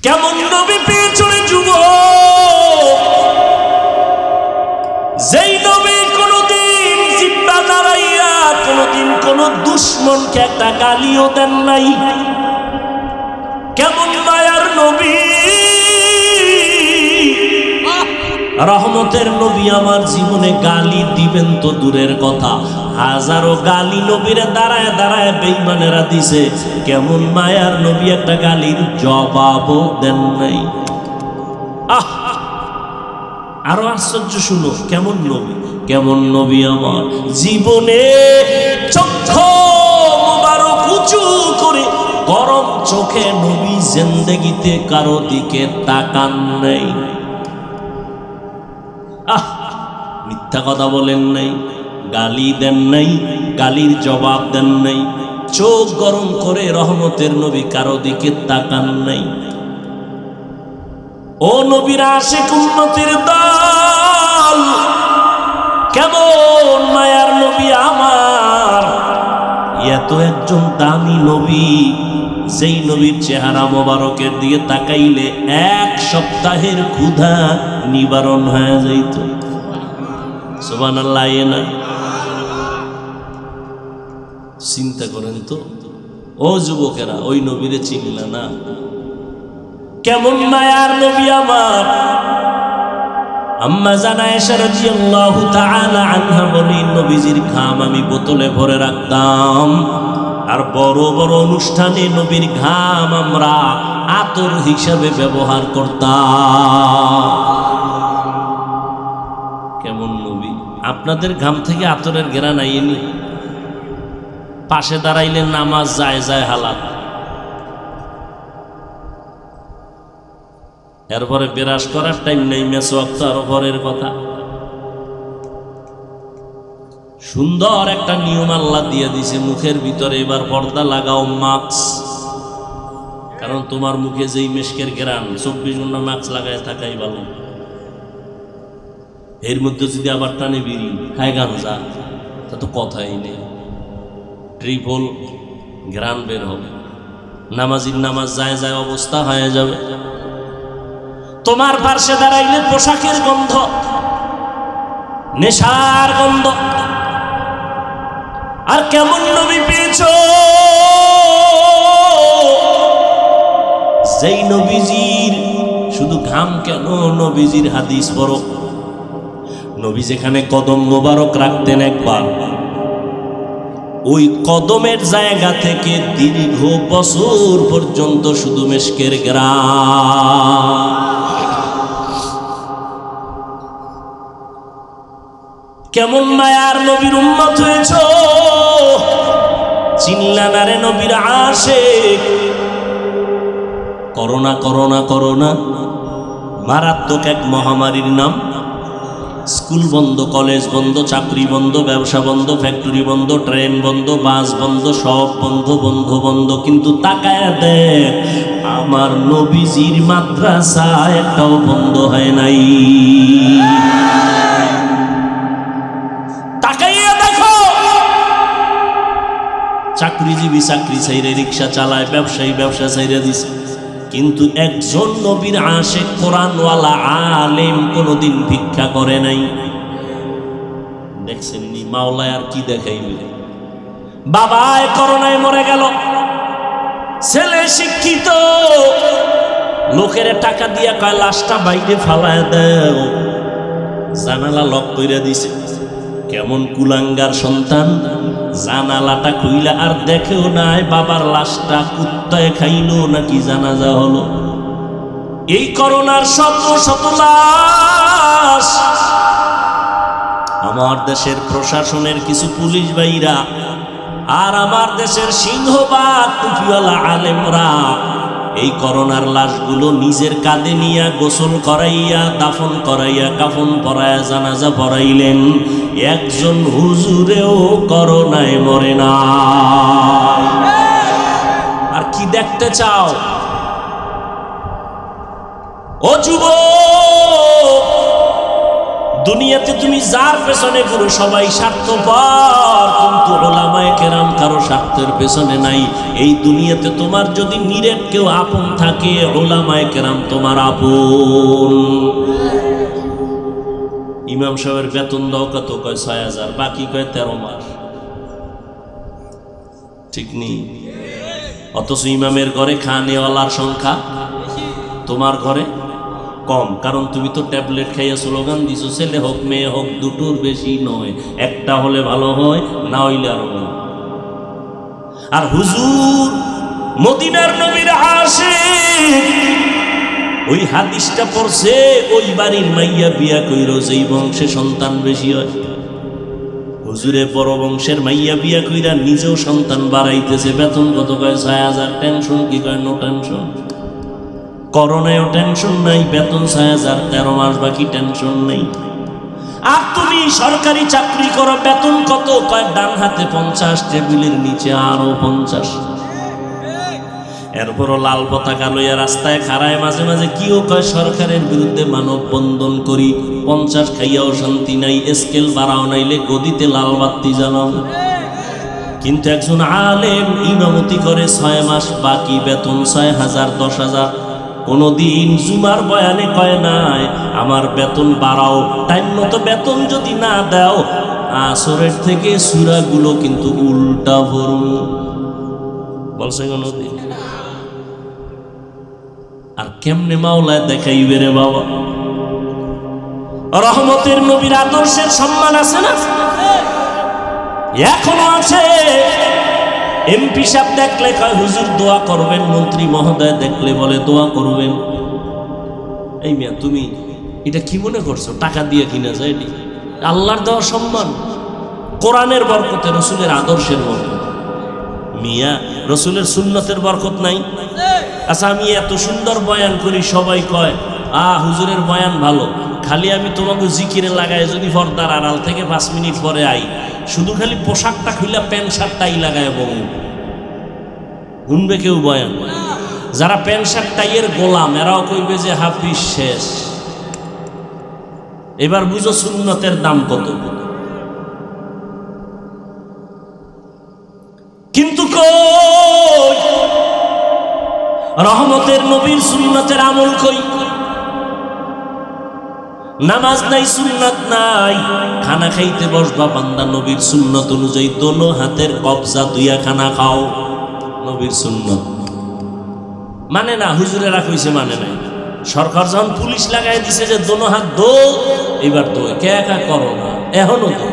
কেমন নবী পেছনে যুব, যেই নবী কোনদিন জিব্বা নাড়াইয়া কোনদিন কোন দুশ্মনকে একটা গালিও দেন নাই। কেমন মায়ার নবী, রহমতের নবী। আমার জীবনে গালি দিবেন তো দূরের কথা, হাজারো গালি নবীরে দাঁড়ায় দাঁড়ায় বেঈমানেরা দিছে। কেমন মায়ার নবী, একটা গালির জবাবও দেন নাই। আরো আশ্চর্য শুনো, কেমন নবী, কেমন নবী আমার জীবনে চক্ষু মুবারক উঁচু করে গরম চোখে নবী জিন্দেগিতে কারো দিকে তাকান নাই। মিথ্যা কথা বলেন নাই, গালি দেন নাই, গালির জবাব দেন নাই, চোখ গরম করে রহমতের নবী কারো দিকে তাকান নাই। ও নবীর আশিক উম্মতের দল, কেমন মায়ার নবী আমার। এত একজন দামি নবী, যেই নবীর চেহারা মোবারকের দিকে তাকাইলে এক সপ্তাহের ক্ষুধা নিবারণ হয়ে যাইত। সুবহানাল্লাহ। না চিন্তা করেন তো, ও যুবকেরা, ওই নবীরে চিনলা না? কেমন মায়ার নবী আমার। আম্মা জান আয়েশা রাদিয়াল্লাহু তাআলা আনহা বলেন, নবীজির ঘাম আমি বোতলে ভরে রাখতাম, আর বড় বড় অনুষ্ঠানে নবীর ঘাম আমরা আতর হিসাবে ব্যবহার করতাম। কেমন নবী। আপনাদের ঘাম থেকে আতরের ঘেরা নাইনি, পাশে দাঁড়াইলে নামাজ যায় যায় হালাত, এরপরে বিরাজ করার টাইম নেই, মেসওয়াক তো আরো পরের কথা। সুন্দর একটা নিয়ম আল্লাহ দিয়ে দিছে মুখের ভিতরে, এবার পর্দা লাগাও, মাস্ক। কারণ তোমার মুখে যেই মেশকের ঘেরান, 24 ঘন্টা মাস্ক লাগায় থাকাই ভালো। এর মধ্যে যদি আবার টানে বিড়ি খায় গাঞ্জা, তা তো কথাই নেই, ট্রিপল ঘেরান বের হবে, নামাজির নামাজ যায় যায় অবস্থা হয়ে যাবে। তোমার পার্শ্বে দাঁড়াইলে পোশাকের গন্ধ, নেশার গন্ধ। আর কেমন নবী পেয়েছ, যেই নবীজির শুধু ঘাম কেন, নবীজির হাদিস পড়ো। নবী যেখানে কদম মোবারক রাখতেন একবার, ওই কদমের জায়গা থেকে দীর্ঘ বছর পর্যন্ত শুধু মেশকের ঘ্রাণ। কেমন মায়ার নবীর উম্মত হয়েছ, চিনলা না রে নবীর আশিক। করোনা করোনা করোনা মারাত্মক এক মহামারীর নাম। স্কুল বন্ধ, কলেজ বন্ধ, চাকরি বন্ধ, ব্যবসা বন্ধ, ফ্যাক্টরি বন্ধ, ট্রেন বন্ধ, বাস বন্ধ, সব বন্ধ, বন্ধ বন্ধ। কিন্তু তাকায়া দেখ, আমার নবীজির মাদ্রাসা একটাও বন্ধ হয় নাই। তাকাইয়া দেখো, চাকরিজীবী চাকরি ছাইরে রিক্সা চালায়, ব্যবসায়ী ব্যবসা ছাইরে দিছে, কিন্তু একজন নবীর আশিক কোরআনওয়ালা আলেম কোনদিন ভিক্ষা করে নাই। দেখছেন নি মাওলায় আর কি দেখাইবে। বাবায় করোনায় মরে গেল, ছেলে শিক্ষিত, লোকের টাকা দিয়া কয় লাশটা বাইরে ফালায় দেও, জানালা লক কইরা দিছে। কেমন কুলাঙ্গার সন্তান, জানালাটা খুইলা আর দেখেও নাই বাবার লাশটা কুত্তায় খাইলো নাকি জানাজা হলো। এই করোনার শত শত লাশ আমার দেশের প্রশাসনের কিছু পুলিশ ভাইরা আর আমার দেশের সিংহবাগ টুপিওয়ালা আলেমরা এই করোনার লাশগুলো নিজের কাঁধে নিয়ে গোসল করাইয়া, দাফন করাইয়া, কাফন পরাইয়া, জানাজা পড়াইলেন। একজন হুজুরেও করোনায় মরে না। আর কি দেখতে চাও ও যুবক? দুনিয়াতে তুমি যার পেছনে ঘুরো সবাই স্বার্থপর, কিন্তু উলামায়ে কেরাম কারো স্বার্থের পেছনে নাই। এই দুনিয়াতে তোমার যদি নিরেট কেউ আপন থাকে, উলামায়ে কেরাম তোমার আপন। ইমাম সাহেবের বেতন দাও কত? কয় ৬,০০০, বাকি কয় ১৩ মাস। ঠিক নেই? অথচ ইমামের ঘরে খানেওয়ালার সংখ্যা তোমার ঘরে কম, কারণ তুমি তো ট্যাবলেট খাইয়া স্লোগান দিছো ছেলে হোক মেয়ে হোক দুটোর বেশি নয়, একটা হলে ভালো হয়, না হইলে আরো ভালো। আর হুজুর মদিনার নবীর আশিক, ওই হাদিসটা পড়ছে ওই বাড়ির মাইয়া বিয়া কইরো যেই বংশে সন্তান বেশি হয়। হুজুরে বড় বংশের মাইয়া বিয়া কইরা নিজেও সন্তান বাড়াইতেছে, বেতন কত? কয় ৬,০০০। টেনশন কি? কয় নো টেনশন। করোনায়ও টেনশন নাই, বেতন ৬,০০০, ১৩ মাস বাকি, টেনশন নেই। আর তুমি সরকারি চাকরি করো, বেতন কত? কয় ডান হাতে ৫০, টেবিলের নিচে আরো ৫০। এরপরও লাল পতাকা লইয়া রাস্তায় খাড়ায়, মাঝে মাঝে কিও কয় সরকারের বিরুদ্ধে মানববন্ধন করি, ৫০ খাইয়াও শান্তি নাই, স্কেল বাড়াও নাইলে গদিতে লাল বাতি জ্বালাও। কিন্তু একজন আলেম ইমামতি করে ৬ মাস, বাকি বেতন ৬,০০০, ১০,০০০। কোনদিন জুমার বয়ানে কয় নাই আমার বেতন বাড়াও, টাইম মতো বেতন যদি না দাও আসরের থেকে সূরাগুলো কিন্তু উল্টা ভরু বলছে কোনদিন? আর কেমনে মাওলায় দেখাইবে রে বাবা? রহমতের নবীর আদর্শের সম্মান আছে না? এখনো আছে। এমপি সাহেব দেখলে কয় হুজুর দোয়া করবেন, মন্ত্রী মহোদয় দেখলে বলে দোয়া করবেন। এই মিয়া তুমি এটা কি মনে করছো টাকা দিয়ে কিনা যায়? আল্লাহর দেওয়া সম্মান, কোরআনের বরকতে, রসুলের আদর্শের বরকত। মিয়া রসুলের সুন্নতের বরকত নাই? আচ্ছা আমি এত সুন্দর বয়ান করি, সবাই কয় হুজুরের বয়ান ভালো, খালি আমি তোমাকে জিকিরে লাগাই যদি পর্দার আড়াল থেকে 5 মিনিট পরে আই, শুধু খালি পোশাকটা খুলে প্যান্ট শার্টটাই লাগায় বউ, শুনবে কেউ বয়ান? যারা প্যান্ট শার্ট টাইয়ের গোলাম এরাও কইবে যে হাফিজ শেষ। এবার বুঝো সুন্নতের দাম কত। কিন্তু কই রহমতের নবীর সুন্নতের আমল কই? নামাজ নাই, সুন্নাত নাই। খানা খাইতে বসবা বান্দা নবীর সুন্নত অনুযায়ী দোনো হাতের কবজা দুইয়া খানা খাও, নবীর সুন্নত। মানে না, হুজুরেরা কইছে মানে নাই। সরকার যখন পুলিশ লাগাই দিছে যে দোনো হাত দো, এবার তো কে একা করো না, এখনো তো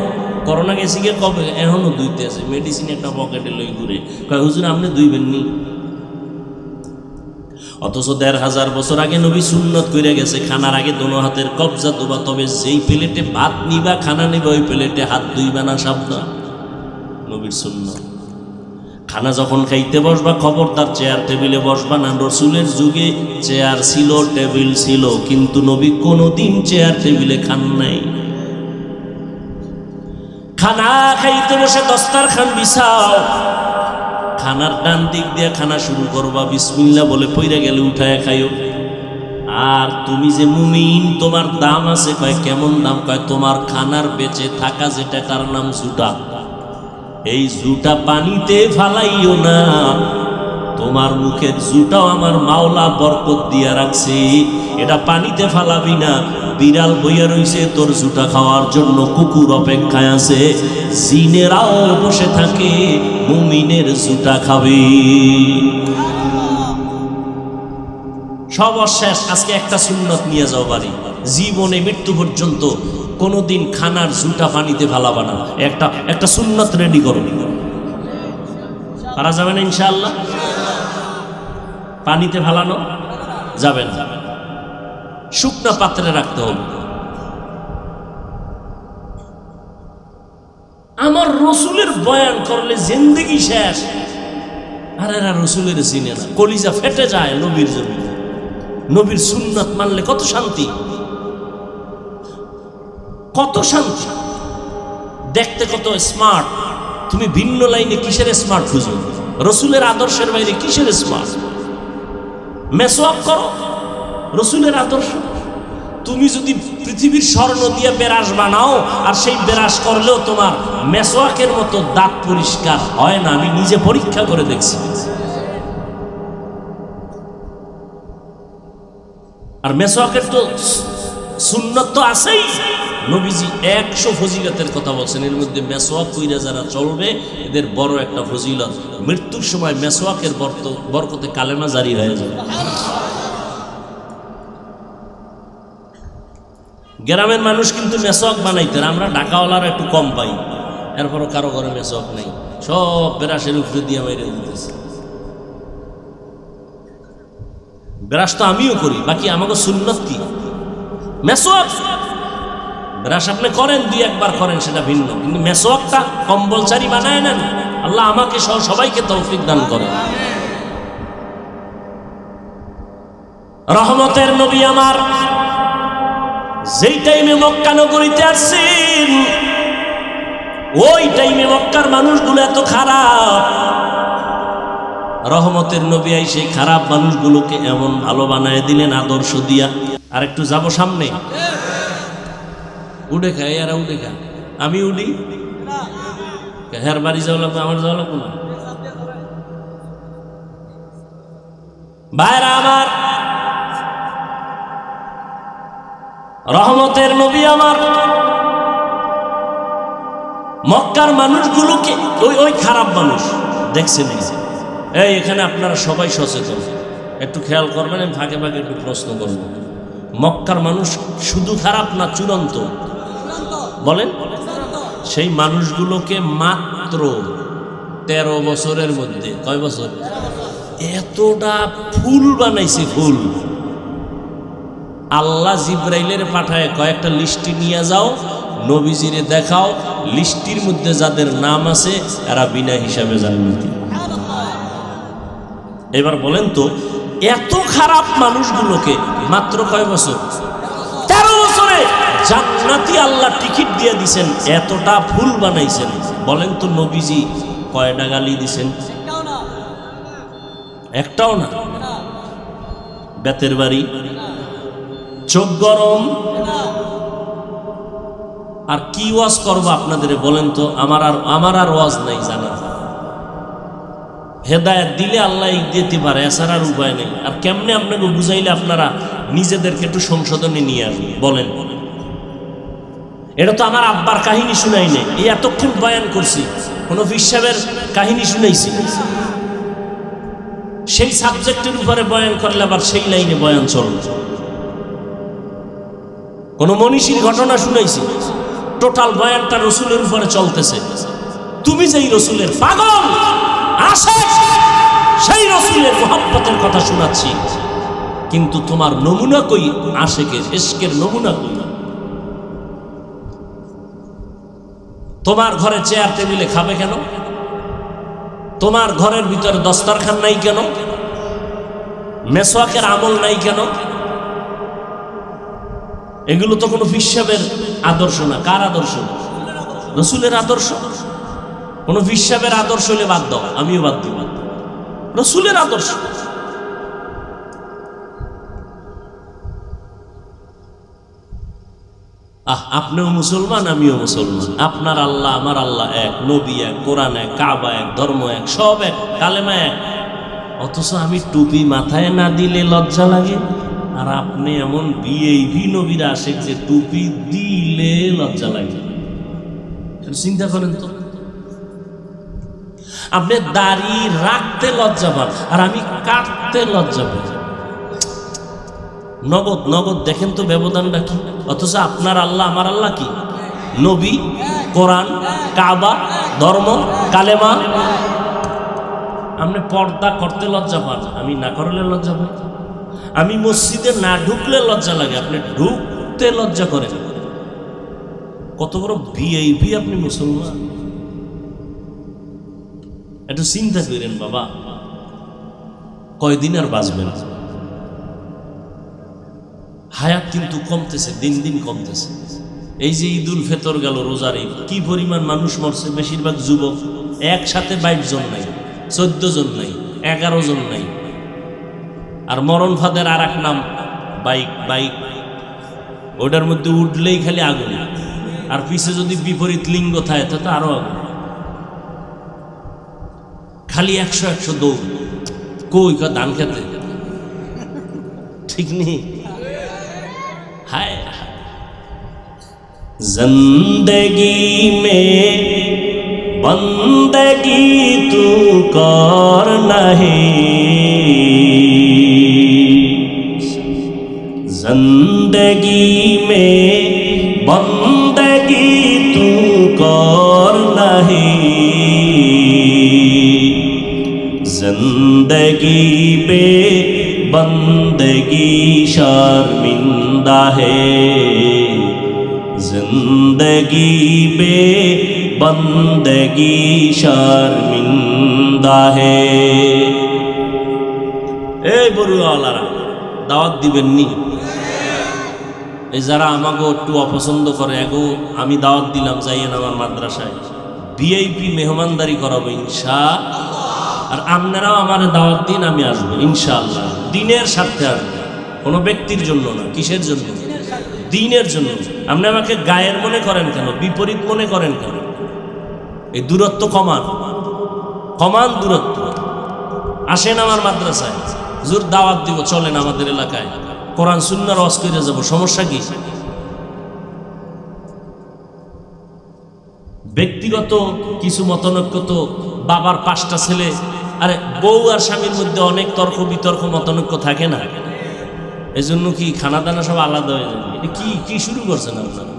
করোনা গেছি গে কবে, এখনো দুইতে আছে, মেডিসিন একটা পকেটে লই ঘুরে, কয় হুজুর আপনি দুইবেন নি? অথচ ১৫০০ বছর আগে নবী সুন্নত কইরা গেছে খানার আগে দোনো হাতের কবজা দুবা, তবে যেই প্লেটে ভাত নিবা খানা নিবা ওই প্লেটে হাত ধুইবা না, সাবধান, নবীর সুন্নত। খানা যখন খাইতে বসবা খবরদার চেয়ার টেবিলে বসবা না। রসুলের যুগে চেয়ার ছিল, টেবিল ছিল, কিন্তু নবী কোনোদিন চেয়ার টেবিলে খান নাই। খানা খাইতে বসে দস্তারখান বিছাও, খানার ডান দিক দিয়ে খানা শুরু করবা, বিসমিল্লাহ বলে পইরা গেলে উঠায় খাইও। আর তুমি যে মুমিন, তোমার দাম আছে। কয় কেমন দাম? কয় তোমার খানার বেঁচে থাকা যেটা তার নাম জুটা, এই জুটা পানিতে ফালাইও না। তোমার মুখের জুটাও আমার মাওলা বরকত দিয়া রাখছে, এটা পানিতে ফালাবি না। বিড়াল বইয়া রইছে তোর জুটা খাওয়ার জন্য, কুকুর অপেক্ষায় আছে, জিনেরাও বসে থাকে, মুমিনের জুটা খাবে। সব শেষ। আজকে একটা সুন্নত নিয়ে যাও বাড়ি, জীবনে মৃত্যু পর্যন্ত কোনোদিন খানার জুটা পানিতে ফালাবা না। একটা সুন্নত রেডি করো, পারা যাবে না ইনশাআল্লাহ? পানিতে ফালানো যাবে না, শুকনা পাত্রে রাখতে হবে। আমার রসুলের বয়ান করলে জিন্দেগি শেষ। আর এরা রসুলের চিনে না, কলিজা ফেটে যায় নবীর জমিনে। নবীর সুন্নত মানলে কত শান্তি, কত শান্তি, দেখতে কত স্মার্ট। তুমি ভিন্ন লাইনে কিসের স্মার্ট খুঁজো? রসুলের আদর্শের বাইরে কিসের স্মার্ট? মেসওয়াক করো, রসুলের আদর্শ। তুমি যদি পৃথিবীর স্বর্ণ দিয়ে বেরাস বানাও আর সেই বেরাস করলেও তোমার মেসওয়াকের মতো দাঁত পরিষ্কার হয় না। আমি নিজে পরীক্ষা করে দেখছি। আর মেসওয়াকের তো সুন্নত তো আছেই। নবীজি 100 ফজিলতের কথা বলছেন, এর মধ্যে মেসওয়াক কইরা যারা চলবে এদের বড় একটা ফজিলত, মৃত্যুর সময় মেসওয়াকের বরকতে কালেমা জারি হয়ে যাবে। গ্রামের মানুষ কিন্তু মেসওয়াক বানাইতেন, আমরা ঢাকাওয়ালারা একটু কম পাই, এরপরও কারো ঘরে মেসওয়াক নেই, সব বেরাসের উপরে দিয়ে মেরে দিতেছে। ব্রাশ তো আমিও করি, বাকি আমাকে সুন্নত কি মেসওয়াক। ব্রাশ আপনি করেন, 2-1 করেন, সেটা ভিন্ন, কিন্তু মেসওয়াকটা কম্বলচারি বানায় নেন। আল্লাহ আমাকে সহ সবাইকে তৌফিক দান করেন। রহমতের নবী আমার যেই টাইমে মক্কা নগরীতে আসছেন, ওই টাইমে মক্কার মানুষগুলো এত খারাপ। রহমতের নবী আইসে খারাপ মানুষগুলোকে এমন ভালো বানায় দিলেন আদর্শ দিয়া। আর একটু যাবো সামনে, উঠে খায় এরা, উঠে খায়, আমি উঠি, হের বাড়ি যাওয়া লাগবে, আমার যাওয়া লাগবে না। ভাইরা আমার, রহমতের নবী আমার মক্কার মানুষগুলোকে, ওই খারাপ মানুষ দেখছেন, এই এখানে আপনারা সবাই সচেতন, একটু খেয়াল করবেন, আমি ফাঁকে ফাঁকে একটু প্রশ্ন করব। মক্কার মানুষ শুধু খারাপ না চূড়ান্ত? বলেন। সেই মানুষগুলোকে মাত্র 13 বছরের মধ্যে, কয় বছর, এতটা ফুল বানাইছে, ফুল। আল্লাহ জিব্রাইলের পাঠায় কয়েকটা লিস্টি নিয়ে যাও, নবীজিরে দেখাও, লিস্টির মধ্যে যাদের নাম আছে এরা বিনা হিসাবে জান্নাতি। এবার বলেন তো, এত খারাপ মানুষগুলোকে মাত্র কয় বছর, 13 বছরে জান্নাতি আল্লাহ টিকিট দিয়ে দিছেন, এতটা ফুল বানাইছেন। বলেন তো নবীজি কয়টা গালি দিছেন? একটাও না। বেতের বাড়ি, চোখ গরম। আর কি ওয়াজ করবো আপনাদের বলেন তো? আমার আর ওয়াজ নাই জানা। হেদায়েত দিলে আল্লাহ দিতে পারে, এছাড়ার উপায় নেই। আর কেমনে আপনাকে বুঝাইলে আপনারা নিজেদেরকে একটু সংশোধনে নিয়ে আসবেন বলেন? এটা তো আমার আব্বার কাহিনী শুনাই নেই, এই এতক্ষণ বয়ান করছি, কোন বিশ্বাবের কাহিনী শুনাইছি? সেই সাবজেক্টের উপরে বয়ান করলে আবার সেই লাইনে বয়ান চলবে। কোন মনীষীর ঘটনা শুনাইছি? টোটাল বয়ানটা রসুলের উপরে চলতেছে। তুমি যেই রসুলের পাগল আশিক, সেই রসুলের মুহাব্বতের কথা শোনাচ্ছি, কিন্তু তোমার নমুনা কই? আশিকের ইশকের নমুনা কই? তোমার ঘরে চেয়ার টেবিলে খাবে কেন? তোমার ঘরের ভিতরে দস্তরখান নাই কেন? মেসওয়াকের আমল নাই কেন? এগুলো তো কোনো বিশ্বাবের আদর্শ না। কার আদর্শ? রসুলের আদর্শ। কোনো বিশ্বাবের আদর্শ হলে বাদ দাও, আমিও বাদ দিব। রসুলের আদর্শ। আপনিও মুসলমান, আমিও মুসলমান, আপনার আল্লাহ আমার আল্লাহ এক, নবী এক, কোরআন এক, কাবা এক, ধর্ম এক, সব এক, কালেমা এক। অথচ আমি টুপি মাথায় না দিলে লজ্জা লাগে, আর আপনি এমন ভিআইপি নবীর আশিক যে টুপি দিলে লজ্জা লাগে। চিন্তা করেন তো, আপনি দাড়ি রাখতে লজ্জা পান আর আমি কাটতে লজ্জা পাই। নগদ নগদ দেখেন তো ব্যবধানটা কি? অথচ আপনার আল্লাহ আমার আল্লাহ কি? নবী, কোরআন, কাবা, ধর্ম, কালেমা। আপনি পর্দা করতে লজ্জা পান, আমি না করলে লজ্জা পাই। আমি মসজিদে না ঢুকলে লজ্জা লাগে, আপনি ঢুকতে লজ্জা করেন। কত বড় ভিআইপি আপনি মুসলমান! একটু চিন্তা করেন বাবা, কয়দিন আর বাঁচবেন? হায়াত কিন্তু কমতেছে, দিন দিন কমতেছে। এই যে ঈদ উল ফিতর গেল, রোজার ঈদ, কি পরিমাণ মানুষ মরছে, বেশিরভাগ যুবক। একসাথে 22 জন নাই, 14 জন নাই, 11 জন নাই। আর মরণ ফাঁদের আর এক নাম বাইক। ওটার মধ্যে উঠলেই খালি আগুন, আর পিছে যদি বিপরীত লিঙ্গ থাকে তো আরো আগুন, খালি 100 দৌড়। কই ধান খেতে, ঠিক নেই। হায় जिंदगी में बंदगी तू कर नहीं, जिंदगी में बंदगी तू कर नहीं, जिंदगी पे बंदगी शर्मिंदा है, जिंदगी पे बंदगी शर्मिंदा है। এই বড়ুয়ালারা দাওয়াত দিবেন নি? এই যারা আমাকে একটু অপছন্দ করে এগো আমি দাওয়াত দিলাম, যাইয়েন আমার মাদ্রাসায়, ভিআইপি মেহমানদারি করাবো ইনশাআল্লাহ। আর আপনারাও আমার দাওয়াত দিন, আমি আসবো ইনশাআল্লাহ। দিনের স্বার্থে আসবো, কোনো ব্যক্তির জন্য না। কিসের জন্য? দিনের জন্য। আপনি আমাকে গায়ের মনে করেন কেন, বিপরীত মনে করেন কেন? এই দূরত্ব কমান, কমান দূরত্ব। আসেন আমার মাদ্রাসায়, হুজুর দাওয়াত দিব, চলেন আমাদের এলাকায়, কোরআন সুন্নাহর ওয়াজ করে যাব, সমস্যা কি? ব্যক্তিগত কিছু মতনৈক্য তো, বাবার 5টা ছেলে, আরে বউ আর স্বামীর মধ্যে অনেক তর্ক বিতর্ক মতনৈক্য থাকে না? এই জন্য কি খানা দানা সব আলাদা হয়ে যাবে? এটা কি কি শুরু করছেন আপনারা?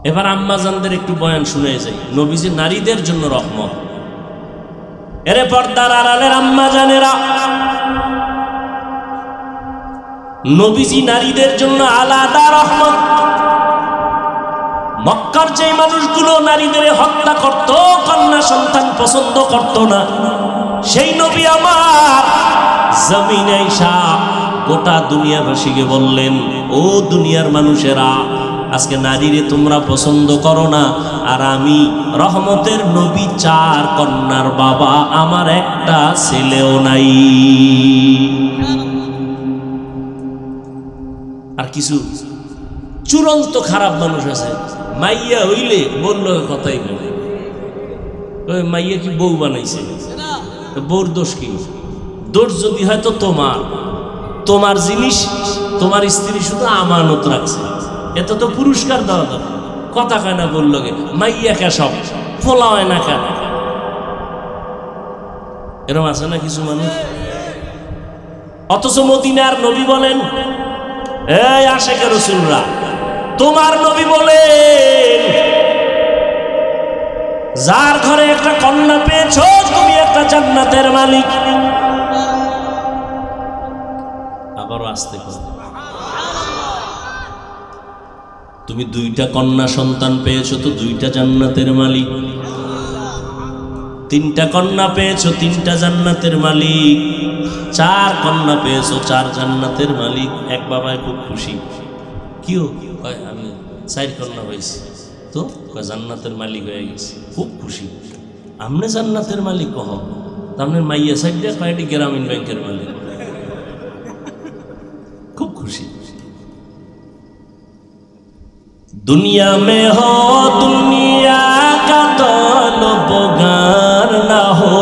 এবার আম্মাজানদের একটু বয়ান শুনে যাই। নবীজি নারীদের জন্য রহমত। এরে পর্দার আড়ালের আম্মাজানেরা, নবীজি নারীদের জন্য আলাদা রহমত। মক্কার যে মানুষগুলো নারীদের হত্যা করত, কন্যা সন্তান পছন্দ করত না, সেই নবী আমার জমিনে আইসা গোটা দুনিয়াবাসীকে বললেন, ও দুনিয়ার মানুষেরা, আজকে নারীরে তোমরা পছন্দ করো না, আর আমি রহমতের নবী, 4 কন্যার বাবা, আমার একটা ছেলেও নাই। আর কিছু চূড়ান্ত খারাপ মানুষ আছে, মাইয়া হইলে বললো কথাই বলে, ওই মাইয়া কি বউ বানাইছে? বউর দোষ কি? দোষ যদি হয়তো তোমার, তোমার জিনিস তোমার স্ত্রী শুধু আমানত রাখছে, এত তো পুরস্কার দেওয়া দরকার। কথা কয় না বললো গে, মাইয়া কে সব ফোলা হয় না কেন? এরকম আছে না কিছু মানুষ। অথচ মদিনার নবী বলেন, এই আশেকে রাসূলরা, তোমার নবী বলেন, যার ঘরে একটা কন্যা পেয়েছো তুমি একটা জান্নাতের মালিক। আবারও আসতে কথা, তুমি 2টা কন্যা সন্তান পেয়েছো তো 2টা জান্নাতের মালিক। 3টা কন্যা পেয়েছো 3টা জান্নাতের মালিক। 4 কন্যা পেয়েছো 4 জান্নাতের মালিক। এক বাবায় খুব খুশি, কিও কয় আমি 4 কন্যা হয়েছি তো জান্নাতের মালিক হয়ে গেছি, খুব খুশি। আমনে জান্নাতের মালিক কহ, আপনার মাইয়া সাইডে কয়টি গ্রামীণ ব্যাংকের মালিক, খুব খুশি। दुनिया में हो दुनिया का तलबगार ना हो,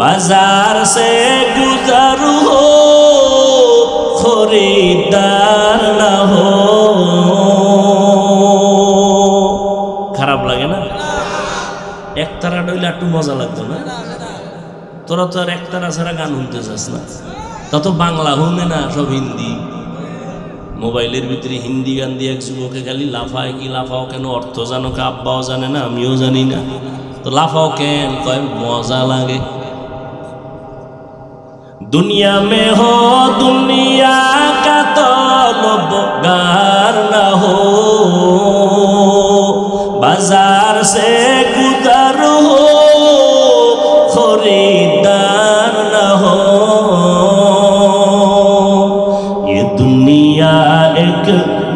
बाजार से गुजर हो खरीदार ना हो। খারাপ লাগে না? একতারা ডইলে একটু মজা লাগতো না? তোরা তো আর একতারা ছাড়া গান শুনতে চাস না, তা তো বাংলা শুনে না, সব হিন্দি। মোবাইলের ভিতরে হিন্দি গান দিয়ে এক যুবকে খালি লাফায়, কি লাফাও কেন, অর্থ জানো কা আব্বাও জানে না, আমিও জানি না, তো লাফাও কেন, কয় মজা লাগে। দুনিয়া মে হো দুনিয়া কা তলবগার না হো, বাজার সে গুজর হো খরিদার না হো।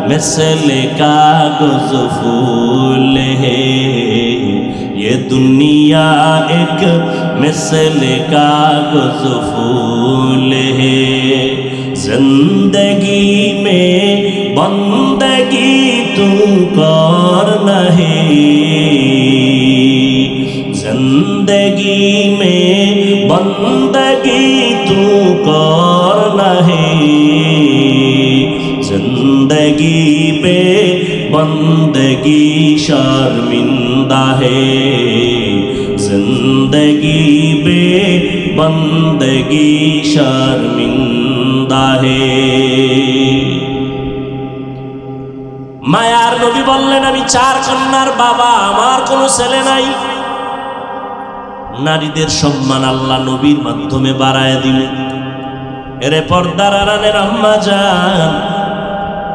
मिसल कागज फूल है, ये दुनिया एक मिसल कागज फूल है। जिंदगी में बंदगी तू कर नहीं, जिंदगी में बंदगी तू कर नहीं, जिंदगी पे बंदगी शर्मिंदा है, जिंदगी पे बंदगी शर्मिंदा है। मायार नबी বললেন আমি চার কন্যার বাবা, আমার কোনো ছেলে নাই। নারীদের সম্মান আল্লাহ নবীর মাধ্যমে বাড়ায় দিলেন। এরে পর্দার আড়ালের আম্মা জান,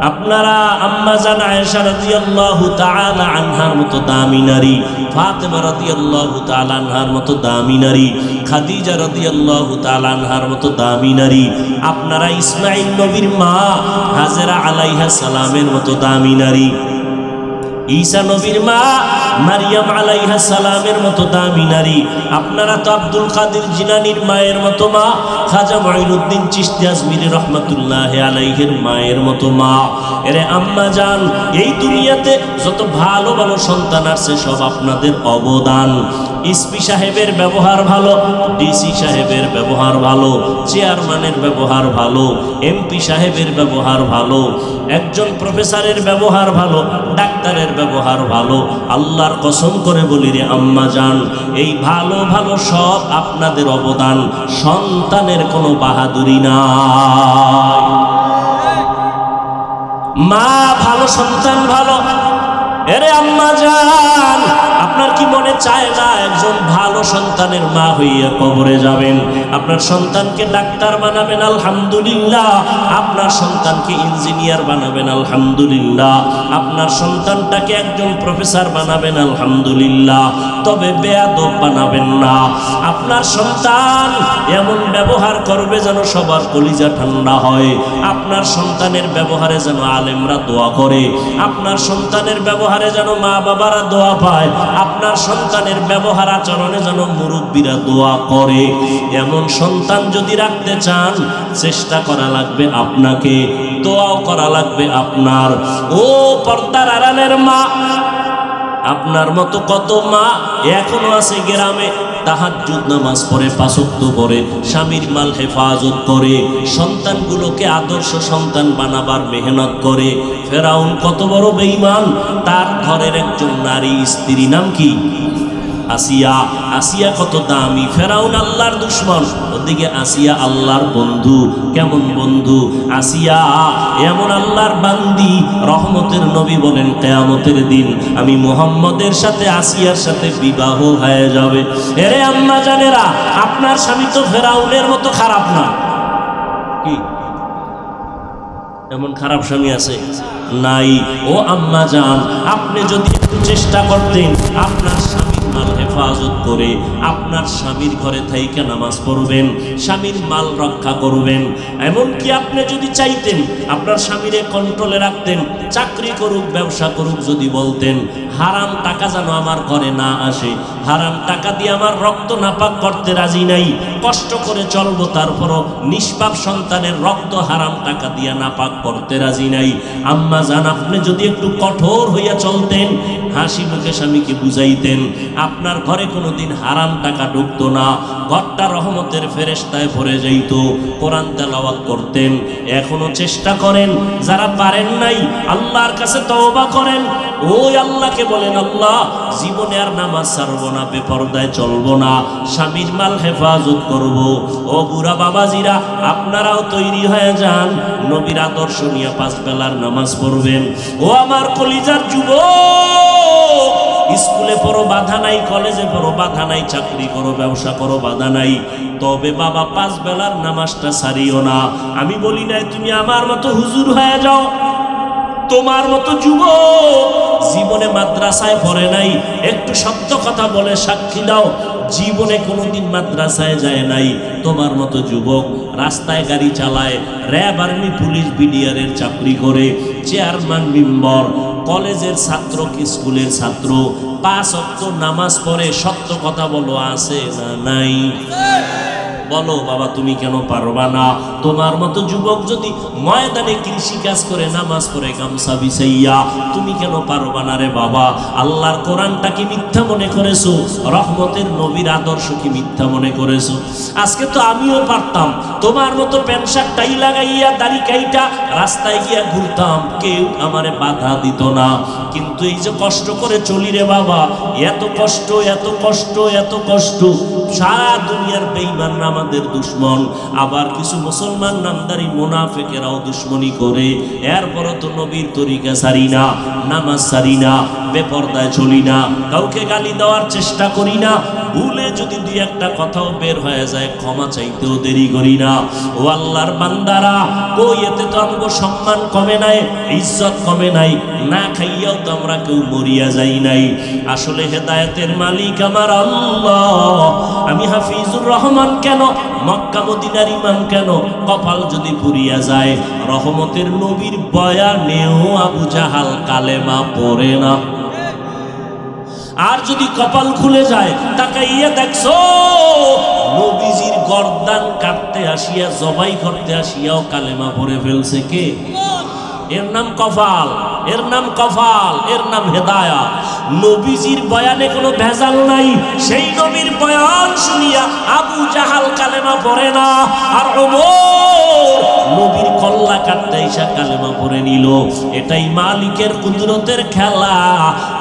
আপনারা আম্মা জান আয়েশা রাদিয়াল্লাহু তাআলা আনহার মতো দামি নারী, ফাতেমা রাদিয়াল্লাহু তাআলা আনহার মতো দামি নারী, খাদিজা রাদিয়াল্লাহু তাআলা আনহার মতো দামি নারী, আপনারা ইসমাঈল নবীর মা হাজেরা আলাইহিস সালামের মতো দামি নারী, ঈসা নবীর মা মারিয়াম আলাইহিস সালামের মতো দামি নারী, আপনারা তো আব্দুল কাদের জিলানীর মায়ের মতো মা, খাজা মুঈনুদ্দিন চিশতি আজমিরি রহমাতুল্লাহি আলাইহির মায়ের মতো মা। এরে আম্মা জান, এই দুনিয়াতে যত ভালো ভালো সন্তান আছে সব আপনাদের অবদান। এসপি সাহেবের ব্যবহার ভালো, ডিসি সাহেবের ব্যবহার ভালো, চেয়ারম্যানের ব্যবহার ভালো, এমপি সাহেবের ব্যবহার ভালো, একজন প্রফেসরের ব্যবহার ভালো, ডাক্তারের ব্যবহার ভালো। আল্লাহর কসম করে বলি রে আম্মা জান, এই ভালো ভালো সব আপনাদের অবদান, সন্তানের কোনো বাহাদুরি নাই। মা ভালো, সন্তান ভালো। এরে আম্মা জান, আপনার কি মনে চায় না একজন ভালো সন্তানের মা হইয়া কবরে যাবেন? আপনার সন্তানকে ডাক্তার বানাবেন, আলহামদুলিল্লাহ। আপনার সন্তানকে ইঞ্জিনিয়ার বানাবেন, আলহামদুলিল্লাহ। আপনার সন্তানটাকে একজন প্রফেসর বানাবেন, আলহামদুলিল্লাহ। তবে বেয়াদব বানাবেন না। আপনার সন্তান এমন ব্যবহার করবে যেন সবার কলিজা ঠান্ডা হয়। আপনার সন্তানের ব্যবহারে যেন আলেমরা দোয়া করে, আপনার সন্তানের ব্যবহারে যেন মা বাবারা দোয়া পায়, আপনার সন্তানের ব্যবহার আচরণে যেন মুরব্বীরা দোয়া করে। এমন সন্তান যদি রাখতে চান, চেষ্টা করা লাগবে আপনাকে, দোয়াও করা লাগবে আপনার। ও পর্দার আড়ালের মা, আপনার মতো কত মা এখনো আছে গ্রামে, তাহাজ্জুদ নামাজ পড়ে, পাঁচ ওয়াক্ত পড়ে, স্বামীর মাল হেফাজত করে, সন্তানগুলোকে আদর্শ সন্তান বানাবার মেহনত করে। ফেরাউন কত বড় বেঈমান, তার ঘরের একজন নারী স্ত্রী নাম কি? আসিয়া। আসিয়া কত দামি। ফেরাউন আল্লাহর দুশমন, ওদিকে আসিয়া আল্লাহর বন্ধু। কেমন বন্ধু? আসিয়া এমন আল্লাহর বান্দি, রহমতের নবী বলেন কিয়ামতের দিন আমি মুহাম্মদের সাথে আসিয়ার সাথে বিবাহ হয়ে যাবে। এরে আম্মা জানেরা, আপনার স্বামী তো ফেরাউনের মতো খারাপ না। কি এমন খারাপ স্বামী আছে? নাই। ও আম্মা জান, আপনি যদি একটু চেষ্টা করতেন আপনার স্বামীর মাল হেফাজত করে, আপনার স্বামীর ঘরে থাইকা নামাজ পড়বেন, স্বামীর মাল রক্ষা করবেন, এমনকি আপনি যদি চাইতেন আপনার স্বামীরে কন্ট্রোলে রাখতেন, চাকরি করুক, ব্যবসা করুক, যদি বলতেন হারাম টাকা যেন আমার ঘরে না আসে, হারাম টাকা দিয়ে আমার রক্ত নাপাক করতে রাজি নাই, কষ্ট করে চলবো, তারপরও নিষ্পাপ সন্তানের রক্ত হারাম টাকা দিয়ে নাপাক করতে রাজি নাই। আম্মা জান, আপনি যদি একটু কঠোর হইয়া চলতেন, হাসি মুখে স্বামীকে বুঝাইতেন, আপনার ঘরে কোনোদিন হারাম টাকা ঢুকতো না, ঘরটা রহমতের ফেরেশতায় ভরে যাইত, কোরআন তেলাওয়াত করতেন। এখনো চেষ্টা করেন, যারা পারেন নাই আল্লাহর কাছে তওবা করেন। ওই আল্লাহকে বলেন, আল্লাহ জীবনে আর নামাজ ছাড়বো না, বেপরদায় চলবো না, স্বামীর মাল হেফাজত করব। ও বুড়া বাবাজিরা, আপনারাও তৈরি হয়ে যান, নবীর আদর্শ নিয়ে পাঁচ বেলার নামাজ পড়বেন। ও আমার কলিজার যুবক, স্কুলে পড়ো বাধা নাই, কলেজে পড়ো বাধা নাই, চাকরি করো, ব্যবসা করো বাধা নাই, তবে বাবা পাঁচ বেলার নামাজটা ছাড়িও না। আমি বলি নাই তুমি আমার মতো হুজুর হয়ে যাও, তোমার মতো যুবক জীবনে মাদ্রাসায় পড়ে নাই, একটু সত্য কথা বলে সাক্ষী দাও, জীবনে কোনোদিন মাদ্রাসায় যায় নাই, তোমার মতো যুবক রাস্তায় গাড়ি চালায়, র্যাব, আর্মি, পুলিশ, বিডিআরের চাকরি করে, চেয়ারম্যান মেম্বার, কলেজের ছাত্র কি স্কুলের ছাত্র, 5 ওয়াক্ত নামাজ পড়ে, সত্য কথা বলো আছে না নাই? বলো বাবা, তুমি কেন পারবা না? তোমার মতো যুবক যদি ময়দানে কৃষি কাজ করে, নামাজ পড়ে, গামছা বিছাইয়া, তুমি কেন পারবা না রে বাবা? আল্লাহর কোরআনটা কি মিথ্যা মনে করেছো? রহমতের নবীর আদর্শ কি মিথ্যা মনে করেছো? আজকে তো আমিও পারতাম তোমার মতো প্যান্ট শার্ট টাই লাগাইয়া দাড়ি কাইটা রাস্তায় গিয়া ঘুরতাম, কেউ আমারে বাধা দিত না। কিন্তু এই যে কষ্ট করে চলি রে বাবা, এত কষ্ট, এত কষ্ট, এত কষ্ট। সারা দুনিয়ার বেঈমানরা আমাদের দুশ্মন, আবার কিছু মুসলমান নামদারি মুনাফিকেরাও দুশ্মনী করে। এরপরও তো নবীর তরিকা ছাড়ি না, নামাজ ছাড়ি না, বেপরদায় চলি না, কাউকে গালি দেওয়ার চেষ্টা করি না। ভুলে যদি দুই একটা কথাও বের হয়ে যায়, ক্ষমা চাইতেও দেরি করি না। ও আল্লাহর বান্দারা, কই এতে তো আমগো সম্মান কমে নাই, ইজ্জত কমে নাই, না খাইয়াও তো আমরা কেউ মরিয়া যাই নাই। আসলে হেদায়েতের মালিক আমার আল্লাহ। আমি হাফিজুর রহমান কেন, মক্কা মদিনার ইমাম কেন, কপাল যদি পুরিয়া যায়, রহমতের নবীর বয়ানেও আবু জাহাল কালেমা পড়ে না। আর যদি কপাল খুলে যায়, তাকাইয়া দেখছো নবীজির গর্দান কাটতে আসিয়া, জবাই করতে আসিয়াও কালেমা পড়ে ফেলছে কে? এর নাম কপাল, এর নাম কপাল, এর নাম হেদায়াত। নবীজির বয়ানে কোনো ভেজাল নাই, সেই নবীর বয়ান শুনিয়া আবু জাহাল কালেমা পড়ে না, আর ওমর নবীর কল্লা কাটতে এসে কালেমা পড়ে নিল। এটাই মালিকের কুদরতের খেলা।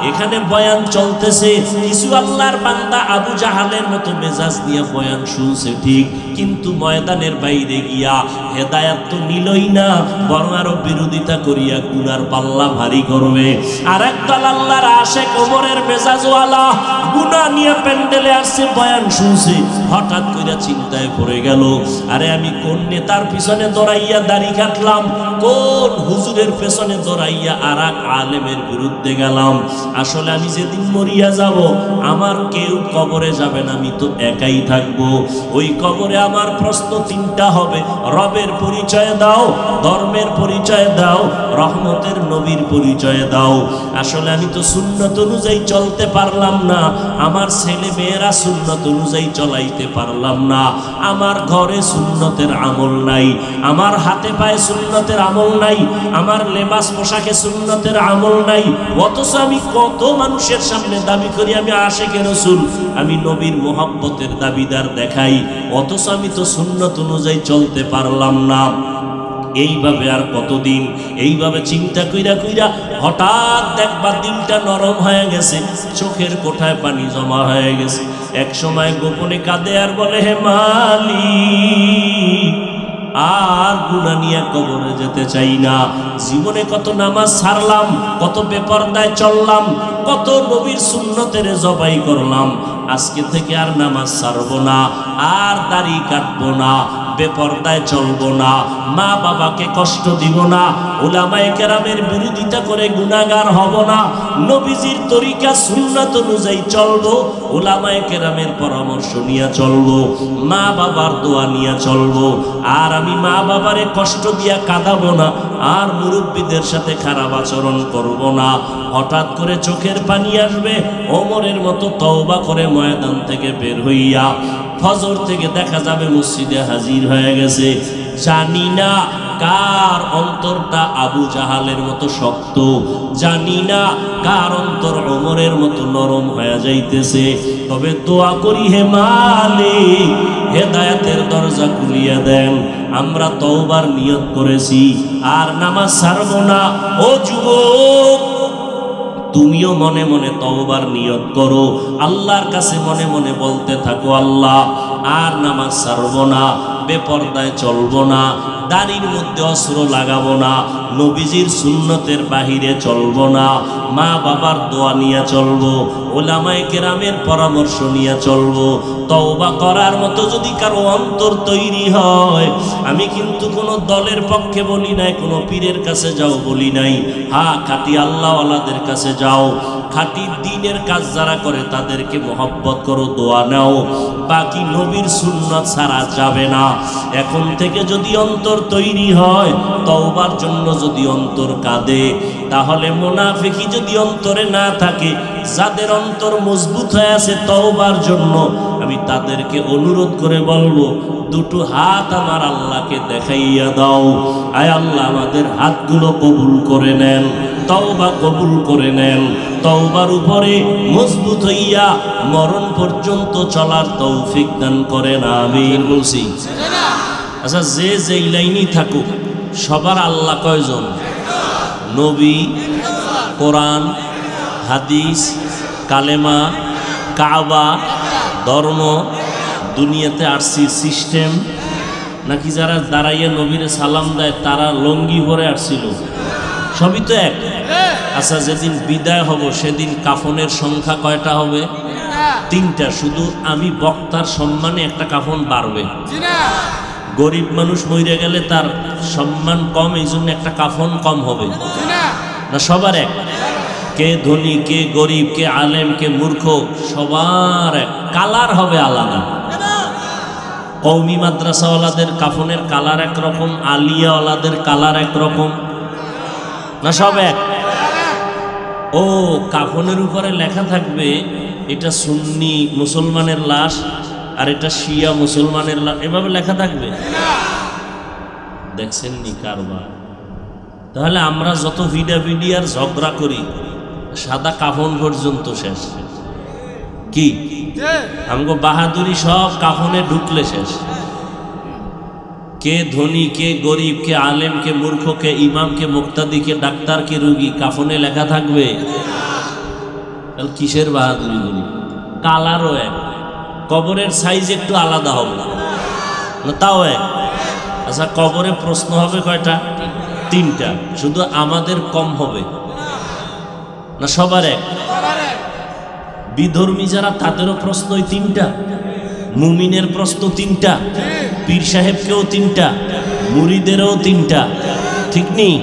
এখানে বয়ান চলতেছে, কিছু আল্লাহর বান্দা আবু জাহালের মতো মেজাজ দিয়ে বয়ান শুনছে ঠিক, কিন্তু ময়দানের বাইরে গিয়া হেদায়াত তো নিলই না, বরং আরো বিরোধিতা করিয়া গুনার পাল্লা ভারী করবে। আর একদল আল্লাহর আশেক ওমরের মেজাজওয়ালা গুনাহ নিয়ে প্যান্ডেলে আসছে, বয়ান শুনছে, হঠাৎ করে চিন্তায় পড়ে গেল, আরে আমি কোন নেতার পিছনে দৌড়াইয়া দাড়ি কাটলাম, কোন হুজুরের পেছনে দৌড়াইয়া আর এক আলেমের বিরুদ্ধে গেলাম। আসলে আমি যেদিন মরিয়া যাব, আমার কেউ কবরে যাবে না, আমি তো একাই থাকবো। ওই কবরে আমার প্রশ্ন 3টা হবে, রবের পরিচয় দাও, ধর্মের পরিচয় দাও, রহমতের নবীর পরিচয় দাও। আসলে আমি তো সুন্নত অনুযায়ী চলতে পারলাম না, আমার ছেলে মেয়েরা সুন্নত অনুযায়ী চলাইতে পারলাম না, আমার ঘরে সুন্নতের আমল নাই, আমার হাতে পায়ে সুন্নতের আমল নাই, আমার লেবাস পোশাকে সুন্নতের আমল নাই। অথচ আমি কত মানুষের সামনে দাবি করি আমি আশিকে রাসূল, আমি নবীর মোহাব্বতের দাবিদার দেখাই, অথচ আমি তো সুন্নত অনুযায়ী চলতে পারলাম না। এইভাবে আর কতদিন? এইভাবে চিন্তা কইরা কইরা হঠাৎ দেখবা দিলটা নরম হয়ে গেছে, চোখের কোঠায় পানি জমা হয়ে গেছে। এক সময় গোপনে কাঁদে আর বলে, হে মালিক, আর গুনাহ নিয়ে কবরে যেতে চাই না। জীবনে কত নামাজ ছাড়লাম, কত বেপরদায় চললাম, কত নবীর সুন্নতের জবাই করলাম, আজকে থেকে আর নামাজ ছাড়বো না, আর দাড়ি কাটবো না, বেপরদায় চলবো না, মা বাবাকে কষ্ট দিব না, উলামায়ে কেরামের বিরোধিতা করে গুনাহগার হব না, নবীজির তরিকা সুন্নাত অনুযায়ী চলবো, উলামায়ে কেরামের পরামর্শ নিয়ে চলবো, মা বাবার দোয়া নিয়ে চলবো। আর আমি মা বাবারে কষ্ট দিয়া কাঁদাবো না, আর মুরব্বীদের সাথে খারাপ আচরণ করব না। হঠাৎ করে চোখের পানি আসবে, ওমরের মতো তওবা করে ময়দান থেকে বের হইয়া ফজর থেকে দেখা যাবে মসজিদে হাজির হয়ে গেছে। জানি না কার অন্তরটা আবু জাহালের মতো শক্ত, জানি না কার অন্তর ওমরের মতো নরম হয়ে যাইতেছে। তবে দোয়া করি, হে মালিক, হেদায়েতের দরজা খুলিয়া দেন। আমরা তওবার নিয়ত করেছি, আর নামাজ ছাড়ব না। ও যুবক, তুমিও মনে মনে তওবার নিয়ত করো, আল্লাহর কাছে মনে মনে বলতে থাকো, আল্লাহ আর নামাজ ছাড়ব না, বেপরদায় চলব না, দাড়ির মধ্যে অস্ত্র লাগাবো না, নবীজির সুন্নতের বাহিরে চলবো না, মা বাবার দোয়া নিয়ে চলবো, ওলামায়ে কেরামের পরামর্শ নিয়ে চলবো। তওবা করার মতো যদি কারো অন্তর তৈরি হয়, আমি কিন্তু কোনো দলের পক্ষে বলি নাই, কোনো পীরের কাছে যাও বলি নাই। হ্যাঁ, খাঁটি আল্লাহওয়ালাদের কাছে যাও, খাঁটি দ্বীনের কাজ যারা করে তাদেরকে মহব্বত করো, দোয়া নাও, বাকি নবীর সুন্নাত ছাড়া যাবে না। এখন থেকে যদি অন্তর তৈরি হয়, তওবার জন্য যদি অন্তর কাঁদে, তাহলে মুনাফিকি যদি অন্তরে না থাকে, যাদের অন্তর মজবুত হয়ে আছে তওবার জন্য, আমি তাদেরকে অনুরোধ করে বলবো, দুটো হাত আমার আল্লাহকে দেখাইয়া দাও। আয় আল্লাহ, আমাদের হাতগুলো কবুল করে নেন, তওবা কবুল করে নেন, তওবার উপরে মজবুত হইয়া মরণ পর্যন্ত চলার তৌফিক দান করেন, আমিন বলছি। আচ্ছা, যে যেই লাইনই থাকুক, সবার আল্লাহ কয়জন? নবী, কোরআন, হাদিস, কালেমা, কাবা, ধর্ম, দুনিয়াতে আসছি সিস্টেম, নাকি যারা দাঁড়াইয়া নবীরে সালাম দেয় তারা লঙ্গি পরে আসছিল? সবই তো এক। আচ্ছা, যেদিন বিদায় হব সেদিন কাফনের সংখ্যা কয়টা হবে? 3টা। শুধু আমি বক্তার সম্মানে একটা কাফন বাড়বে। গরিব মানুষ মরে গেলে তার সম্মান কম, এই জন্য একটা কাফন কম হবে না? সবার এক। কে ধনী, কে গরিব, কে আলেম, কে মূর্খ, সবার এক। কালার হবে আলাদা। কওমি মাদ্রাসাওয়ালাদের কাফনের কালার একরকম, আলিয়াওয়ালাদের কালার একরকম, না সব এক? ও, কাফনের উপরে লেখা থাকবে এটা সুন্নি মুসলমানের লাশ আর এটা শিয়া মুসলমানের লাশ, এভাবে লেখা থাকবে? দেখছেন নি কারবার? তাহলে আমরা যত ভিডাভিডি আর ঝগড়া করি, সাদা কাফন পর্যন্ত শেষ। কি আমগো বাহাদুরি সব কাফনে ঢুকলে শেষ। কে ধনী, কে গরিব, কে আলেম, কে মূর্খ, কে ইমাম, কে মুক্তাদি, কে ডাক্তার, কে রুগী, কাফনে লেখা থাকবে? তাহলে কিসের বাহাদুরি বলি? কালারও এক, কবরের সাইজ একটু আলাদা হবে না, তাও এক। আচ্ছা, কবরে প্রশ্ন হবে কয়টা? 3টা। শুধু আমাদের কম হবে না সবার এক? বিধর্মী যারা তাদেরও প্রশ্ন ওই 3টা, মুমিনের প্রশ্ন 3টা, পীর সাহেবকেও 3টা, মুরিদেরও 3টা, ঠিক নেই?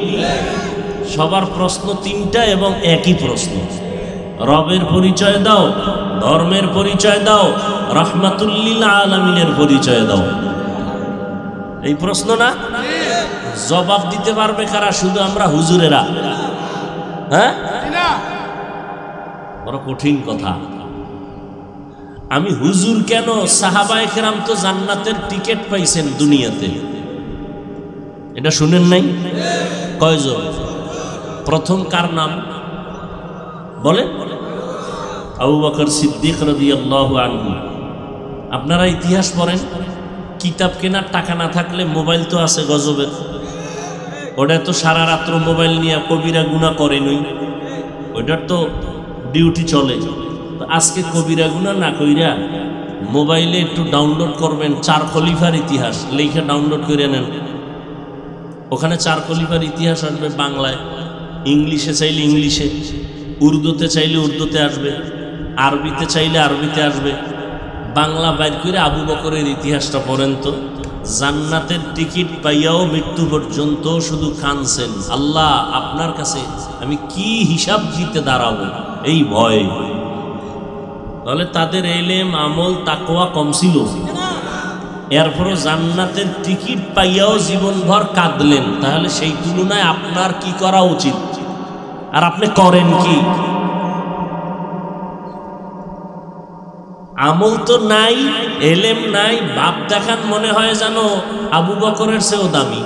সবার প্রশ্ন 3টা এবং একই প্রশ্ন। রবের পরিচয় দাও, ধর্মের পরিচয় দাও, রাহমাতুল লিল আলামিনের পরিচয় দাও। এই প্রশ্ন না? জবাব দিতে পারবে কারা? শুধু আমরা হুজুরেরা। হ্যাঁ, বড় কঠিন কথা। আমি হুজুর কেন? সাহাবায়ে কেরাম তো জান্নাতের টিকিট পাইছেন দুনিয়াতে, এটা শুনেন নাই? কয়জন? প্রথম কার নাম বলে? আবু বকর সিদ্দিক রাদিয়াল্লাহু আনহু। আপনারা ইতিহাস পড়েন, কিতাব কেনার টাকা না থাকলে মোবাইল তো আছে গজবের, ওটা তো সারা রাত্র মোবাইল নিয়ে কবিরা গুনাহ করেনই, ওইটার তো ডিউটি চলে। আজকে কবিরা গুনাহ না কইরা মোবাইলে একটু ডাউনলোড করবেন 4 খলিফার ইতিহাস, লেখা ডাউনলোড করে নেন। ওখানে 4 খলিফার ইতিহাস আসবে বাংলায়, ইংলিশে চাইলে ইংলিশে, উর্দুতে চাইলে উর্দুতে আসবে, আরবিতে চাইলে আরবিতে আসবে। বাংলা বাইর করে আবু বকরের ইতিহাসটা পড়েন তো। জান্নাতের টিকিট পাইয়াও মৃত্যু পর্যন্ত শুধু কাঁদছেন, আল্লাহ আপনার কাছে আমি কি হিসাব দিতে দাঁড়াবো, এই ভয়। তাহলে তাদের ইলম, আমল, তাকওয়া কম ছিল, এরপরও জান্নাতের টিকিট পাইয়াও জীবনভর কাঁদলেন। তাহলে সেই তুলনায় আপনার কি করা উচিত? আর আপনি করেন কি? আমল তো নাই, এলেম নাই, বাপ দেখান মনে হয় জানো আবু বকরের চেয়েও দামি।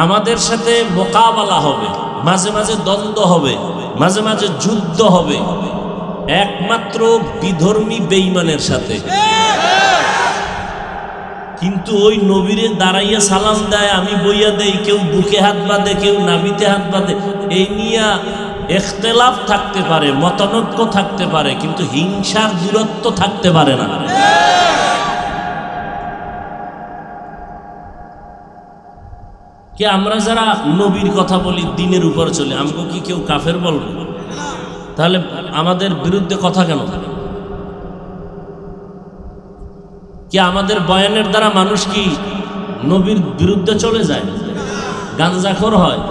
আমাদের সাথে মোকাবেলা হবে, মাঝে মাঝে দ্বন্দ্ব হবে, মাঝে মাঝে যুদ্ধ হবে, একমাত্র বিধর্মী বেঈমানের সাথে। কিন্তু ওই নবীরে দাঁড়াইয়া সালাম দেয়, আমি বইয়া দেই, কেউ বুকে হাত বাঁধে, কেউ নাভিতে হাত বাঁধে, এই নিয়া ইখতিলাফ থাকতে পারে, মতানৈক্য থাকতে পারে, কিন্তু হিংসার দূরত্ব থাকতে পারে না। কি আমরা যারা নবীর কথা বলি, দিনের উপর চলে, আমাকে কি কেউ কাফের বলবে? তাহলে আমাদের বিরুদ্ধে কথা কেন? কি আমাদের বয়ানের দ্বারা মানুষ কি নবীর বিরুদ্ধে চলে যায়, গাঞ্জাখোর হয়?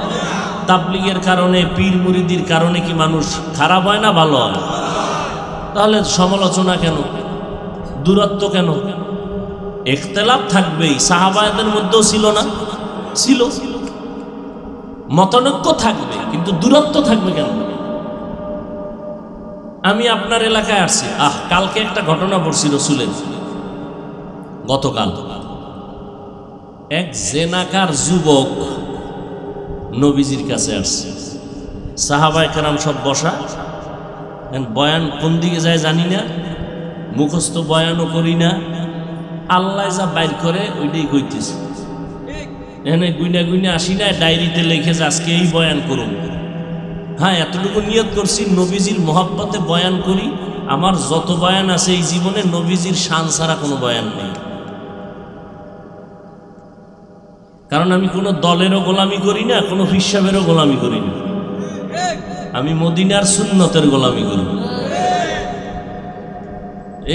তাবলীগের কারণে, পীর মুরিদির কারণে কি মানুষ খারাপ হয় না ভালো হয়? তাহলে সমালোচনা কেন, দূরত্ব কেন? ইখতিলাফ থাকবেই, সাহাবাদের মধ্যেও ছিল না? ছিল। মতানৈক্য থাকবে, কিন্তু দূরত্ব থাকবে কেন? আমি আপনার এলাকায় আসছি, কালকে একটা ঘটনা পড়ছি রসুলের, গতকাল এক জেনাকার যুবক নবীজির কাছে আসছে, সাহাবায়ে কেরাম সব বসা, বয়ান কোন দিকে যায় জানি না, মুখস্থ বয়ানও করি না, আল্লাহ যা বাইর করে ওইটাই কইতেছে। এনে গুইনা গুইনা আসি না, ডায়েরিতে লিখে যে আজকে এই বয়ান করুন। হ্যাঁ, এতটুকু নিয়ত করছি নবীজির মহব্বতে বয়ান করি, আমার যত বয়ান আছে এই জীবনে নবীজির শান ছাড়া কোনো বয়ান নেই। কারণ আমি কোনো দলেরও গোলামি করি না, কোনো হিসাবেরও গোলামি করি না, আমি মদিনার সুন্নতের গোলামি করি।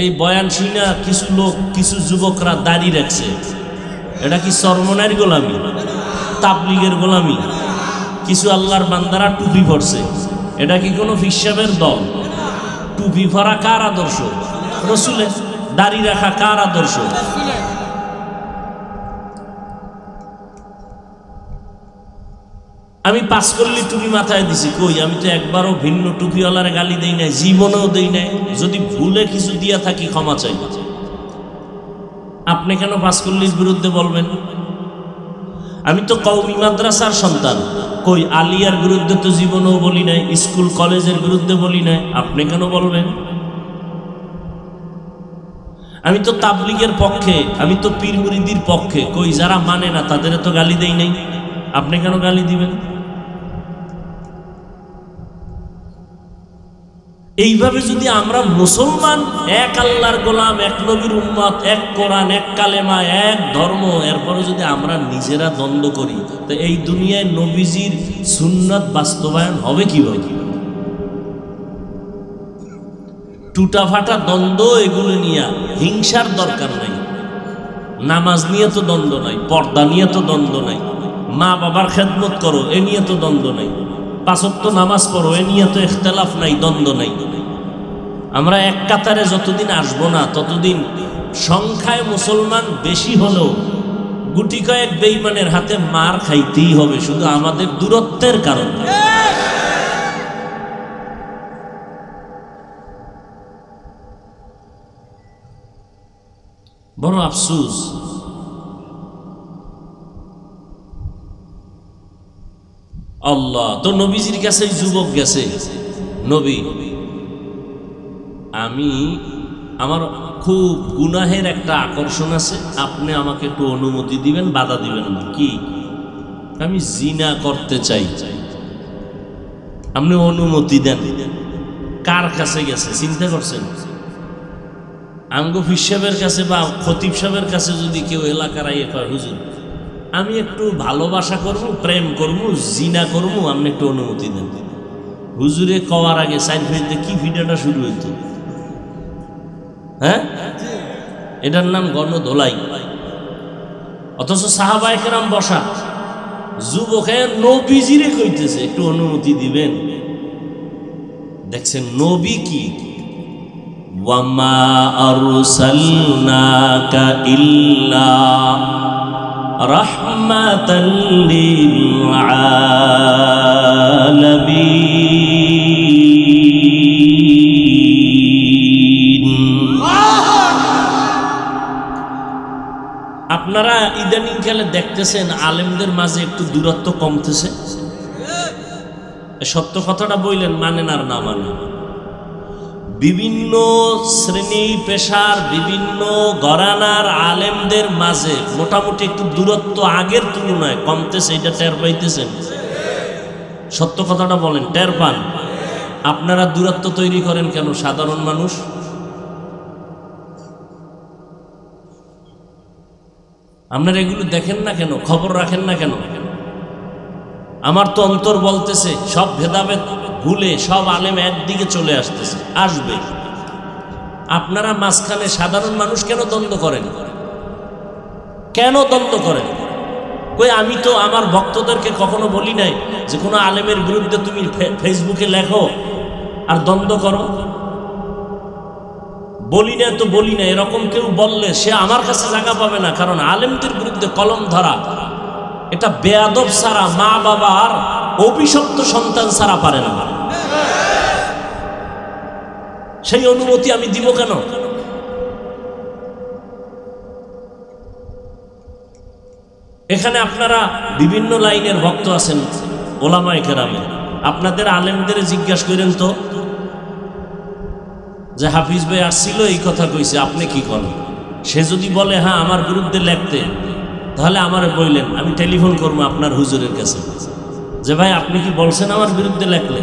এই বয়ান শুনা কিছু লোক, কিছু যুবকরা দাড়ি রাখছে, এটা কি চরমনের গোলামি, তাবলীগের গোলামি? কিছু আল্লাহর বান্দারা টুপি পরছে, এটা কি কোনো হিসাবের দল? টুপি পরা কার আদর্শ? রসুলের। দাড়ি রাখা কার আদর্শ? আমি পাস করলি টুপি মাথায় দিছি, কই আমি তো একবারও ভিন্ন টুপিওয়ালার গালি দেই নাই, জীবনেও দেই নাই। যদি ভুলে কিছু দিয়া থাকি ক্ষমা চাই। আপনি কেন পাস করলির বিরুদ্ধে বলবেন? আমি তো কওমি মাদ্রাসার সন্তান, কই আলিয়ার বিরুদ্ধে তো জীবনেও বলি নাই, স্কুল কলেজের বিরুদ্ধে বলি নাই, আপনি কেন বলবেন? আমি তো তাবলীগের পক্ষে, আমি তো পীর মুরিদির পক্ষে, কই যারা মানে না তাদের তো গালি দেই নাই, আপনি কেন গালি দিবেন? এইভাবে যদি আমরা মুসলমান, এক আল্লাহর গোলাম, এক নবীর উম্মত, এক কোরআন, এক কালেমা, এক ধর্ম, এরপরে যদি আমরা নিজেরা দ্বন্দ্ব করি, তো এই দুনিয়ায় নবীজির সুন্নাত বাস্তবায়ন হবে কিভাবে? টুটা ফাটা দ্বন্দ্ব, এগুলো নিয়ে হিংসার দরকার নাই। নামাজ নিয়ে তো দ্বন্দ্ব নাই, পর্দা নিয়ে তো দ্বন্দ্ব নাই, মা বাবার খেদমত করো এ নিয়ে তো দ্বন্দ্ব নাই, পাঁচ ওয়াক্ত নামাজ পড়ো এ নিয়ে তো ইখতিলাফ নাই, দ্বন্দ্ব নাই। আমরা এক কাতারে যতদিন আসবো না, ততদিন সংখ্যায় মুসলমান বেশি হলেও গুটি কয়েক বেঈমানের হাতে মার খাইতেই হবে, শুধু আমাদের দূরত্বের কারণে। বড় আফসোস, আল্লাহ তো নবীজির কাছে যুবক গেছে, নবী আমার খুব গুনাহের একটা আকর্ষণ আছে, আপনি আমাকে একটু অনুমতি দিবেন, বাধা দিবেন না। কি? আমি জিনা করতে চাই, আপনি অনুমতি দেন। কার কাছে গেছে চিন্তা করছেন? আমগো পীর সাহেবের কাছে বা খতিব সাহেবের কাছে যদি কেউ এলাকার আইয়ে কয়, হুজুর আমি একটু ভালোবাসা করবো, প্রেম করবো, জিনা করবো, আপনি একটু অনুমতি দেন। হুজুরে কওয়ার আগে সাইড ফেলতে কি ভিডিওটা শুরু হইতো? হ্যাঁ, এটার নাম গণধোলাই। অথচ সাহাবায়ে কেরাম বসা, যুবকে নবীজিরে কইতেছে একটু অনুমতি দিবেন। দেখছেন নবী কি? ওয়ামা আরসালনাকা ইল্লা রাহমাতাল লিল আলামিন। আপনারা ইদানিং কালে দেখতেছেন আলেমদের মাঝে একটু দূরত্ব কমতেছে। সত্য কথাটা বললেন, মানেন আর না মানেন, বিভিন্ন শ্রেণী পেশার, বিভিন্ন ঘরানার আলেমদের মাঝে মোটামুটি একটু দূরত্ব আগের তুলনায় কমতেছে, এটা টের পাইতেছেন? সত্য কথাটা বলেন, টের পান? আপনারা দূরত্ব তৈরি করেন কেন? সাধারণ মানুষ আপনারা এগুলো দেখেন না কেন? খবর রাখেন না কেন? আমার তো অন্তর বলতেছে সব ভেদাভেদ ভুলে সব আলেম একদিকে চলে আসতেছে, আসবে। আপনারা মাঝখানে সাধারণ মানুষ কেন দ্বন্দ্ব করেন? কেন দ্বন্দ্ব করেন? কই আমি তো আমার ভক্তদেরকে কখনো বলি নাই যে কোনো আলেমের বিরুদ্ধে তুমি ফেসবুকে লেখো আর দ্বন্দ্ব করো। বলি না তো বলি না, এরকম কেউ বললে সে আমার কাছে জায়গা পাবে না। কারণ আলেমদের বিরুদ্ধে কলম ধরা এটা বেয়াদব ছাড়া, মা বাবার অভিশপ্ত সন্তান ছাড়া পারে না। সেই অনুমতি আমি দিব কেন? এখানে আপনারা বিভিন্ন লাইনের ভক্ত আছেন, ওলামায়ে কেরামে, আপনাদের আলেমদের জিজ্ঞাসা করেন তো যে হাফিজ ভাই আসছিল এই কথা কইছে, আপনি কি করেন? সে যদি বলে হ্যাঁ আমার বিরুদ্ধে লেখতে, তাহলে আমারে বললেন, আমি টেলিফোন করবো আপনার হুজুরের কাছে যে ভাই আপনি কি বলছেন আমার বিরুদ্ধে লেখলে।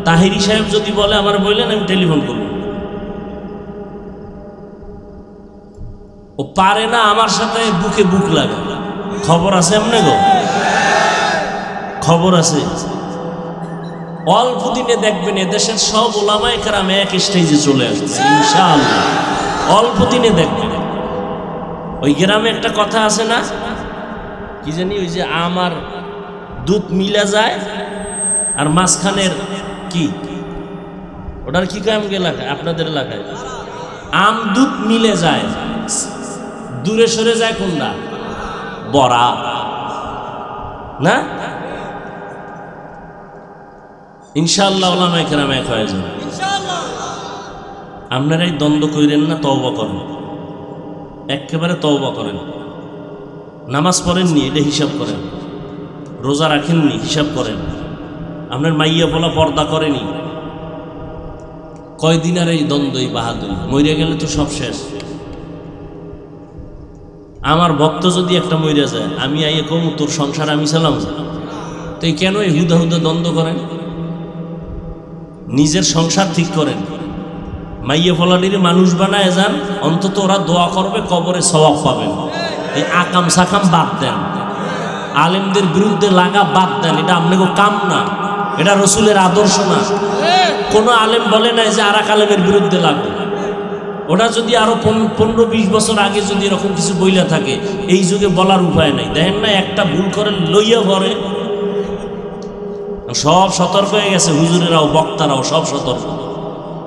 তাহিরি সাহেব যদি বলে আমার বললেন, আমি টেলিফোন করব। ও পারে না আমার সাথে বুকে বুক লাগে। খবর আছে এমনি গো, খবর আছে। অল্প দিনে দেখবেন এদেশের সব ওলামায়ে কেরাম এক স্টেজে চলে আসছে ইনশাআল্লাহ। অল্প দিনে দেখবেন। ওই গ্রামে একটা কথা আছে না, কি জানি, ওই যে আমার দুধ মিলা যায় আর মাঝখানের কি ওটার কি কাম এলাকায়, আপনাদের এলাকায় আম দুধ মিলে যায়, দূরে সরে যায় কোনটা? বড়া না? ইনশাআল্লাহ ওলামায়ে কেরাম এক হয়ে যাবে। আপনারাই দ্বন্দ্ব করেন না, তওবা করেন, একেবারে তওবা করেন। নামাজ পড়েননি এটা হিসাব করেন, রোজা রাখেননি হিসাব করেন, আপনার মাইয়া বলা পর্দা করেনি, কয়দিন আর এই দ্বন্দ্ব, এই বাহাদুরি, মরে গেলে তো সব শেষ। আমার ভক্ত যদি একটা মরে যায়, আমি আইয়ে কম তোর সংসার আমি চালাম, তো কেন এই হুদা হুদা দ্বন্দ্ব করেন? নিজের সংসার ঠিক করেন। মাইয়া ফলাডির মানুষ বানায় যান, অন্তত ওরা দোয়া করবে, কবরে সওয়াব পাবেন। এই আকাম সাকাম বাদ দেন, আলেমদের বিরুদ্ধে লাগা বাদ দেন, এটা আপনাকে কাম না, এটা রসুলের আদর্শ না। কোনো আলেম বলে নাই যে আর এক আলেমের বিরুদ্ধে লাগবে। ওটা যদি আরো 15-20 বছর আগে যদি এরকম কিছু বইলা থাকে, এই যুগে বলার উপায় নাই। দেখেন না, একটা ভুল করে লইয়া পড়ে, সব সতর্ক হয়ে গেছে, হুজুরেরাও বক্তারাও সব সতর্ক।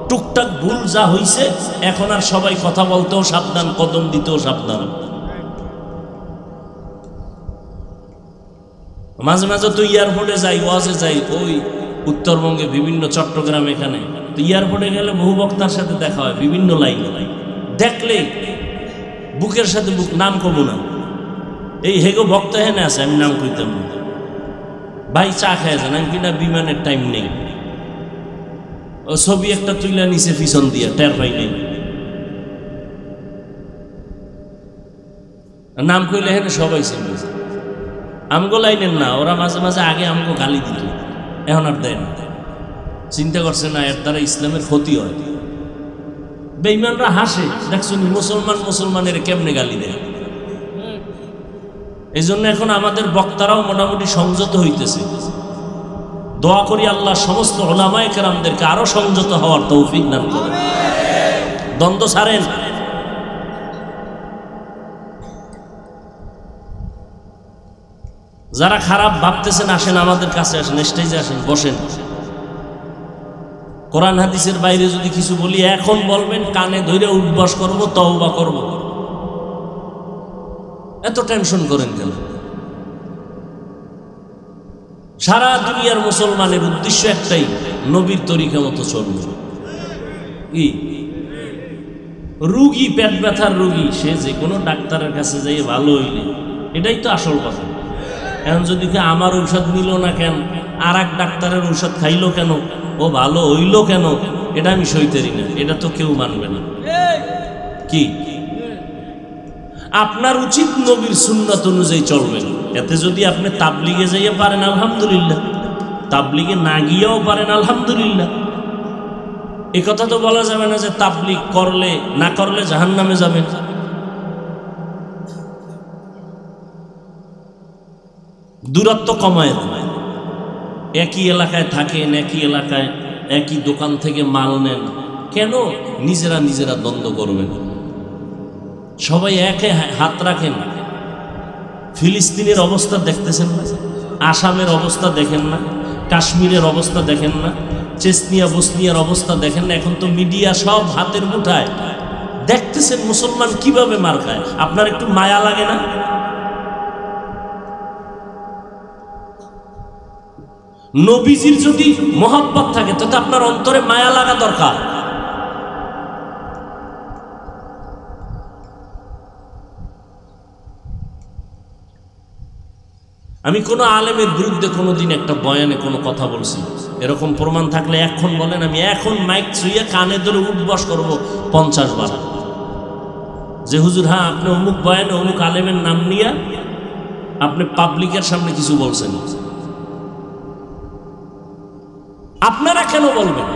টুকটাক ভুল যা হইছে, এখন আর সবাই কথা বলতেও সাবধান, কদম দিতেও সাবধান। মাঝে মাঝে তো এয়ারপোর্টে যাই, ওয়াজে যাই, ওই উত্তরবঙ্গে বিভিন্ন চট্টগ্রাম, এখানে তো এয়ারপোর্টে গেলে বহু বক্তার সাথে দেখা হয়, বিভিন্ন লাইনে দেখলে বুকের সাথে বুক, নাম কব না, এই হেগো বক্তা হেনে আছে, আমি নাম কইতাম না, ভাই চা খায় যান, আমি কিনা বিমানের টাইম নেই, ও ছবি একটা তুইলা নিচে পিছন দিয়া টের পাই নেই, নাম কইলে হেনে সবাই চিনবে। আমগো লাইনের না, ওরা মাঝে মাঝে আগে আমগো গালি দিত, এখন আর দেয় না। চিন্তা করছে না এর দ্বারা ইসলামের ক্ষতি হয়। বেঈমানরা হাসে, দেখছো মুসলমানের কেমনে গালি দেয়। এই জন্য এখন আমাদের বক্তারাও মোটামুটি সংযত হইতেছে। দোয়া করি আল্লাহ সমস্ত উলামায়ে কেরামদেরকে আরো সংযত হওয়ার তৌফিক দান করেন, দ্বন্দ্ব ছাড়েন। যারা খারাপ ভাবতেছেন আসেন, আমাদের কাছে আসেন, স্টেজে আসেন, বসেন। কোরআন হাদিসের বাইরে যদি কিছু বলি এখন বলবেন, কানে ধরে উঠবাস করব, তওবা করব। এত টেনশন করেন কেন? সারা দুনিয়ার মুসলমানের উদ্দেশ্য একটাই, নবীর তরিকা মতো চলবে। কি রুগী, পেট ব্যথার রুগী, সে যে কোনো ডাক্তারের কাছে যাই ভালো হইলে, এটাই তো আসল কথা। এখন যদি আমার ঔষধ নিল না কেন, আর এক ডাক্তারের ঔষধ খাইলো কেন, ও ভালো হইল কেন, এটা আমি সইতেরি না, এটা তো কেউ মানবে না। কি আপনার উচিত নবীর সুন্নাত অনুযায়ী চলবেন। এতে যদি আপনি তাবলিগে যাইয়া পারেন আলহামদুলিল্লাহ, তাবলিগে না গিয়েও পারেন আলহামদুলিল্লাহ। এই কথা তো বলা যাবে না যে তাবলিগ করলে না করলে জাহান্নামে যাবেন। দূরত্ব কমায় দেয়। একই এলাকায় থাকেন, একই এলাকায় একই দোকান থেকে মাল নেন, কেন নিজেরা নিজেরা দ্বন্দ্ব করবেন? সবাই একে হাত রাখেন। ফিলিস্তিনের অবস্থা দেখতেছেন না? আসামের অবস্থা দেখেন না? কাশ্মীরের অবস্থা দেখেন না? চেচনিয়া বসনিয়ার অবস্থা দেখেন না? এখন তো মিডিয়া সব হাতের মুঠায়, দেখতেছেন মুসলমান কিভাবে মার খায়। আপনার একটু মায়া লাগে না? নবীজির যদি মহব্বত থাকে তো আপনার অন্তরে মায়া লাগা দরকার। আমি কোনো আলেমের বিরুদ্ধে কোনোদিন একটা বয়ানে কোনো কথা বলছি, এরকম প্রমাণ থাকলে এখন বলেন, আমি এখন মাইক ছুঁয়ে কানে ধরে উঠবস করব 50 বার যে হুজুর হ্যাঁ আপনি অমুক বয়ানে অমুক আলেমের নাম নিয়ে আপনি পাবলিকের সামনে কিছু বলছেন। আপনারা কেন বলবেন?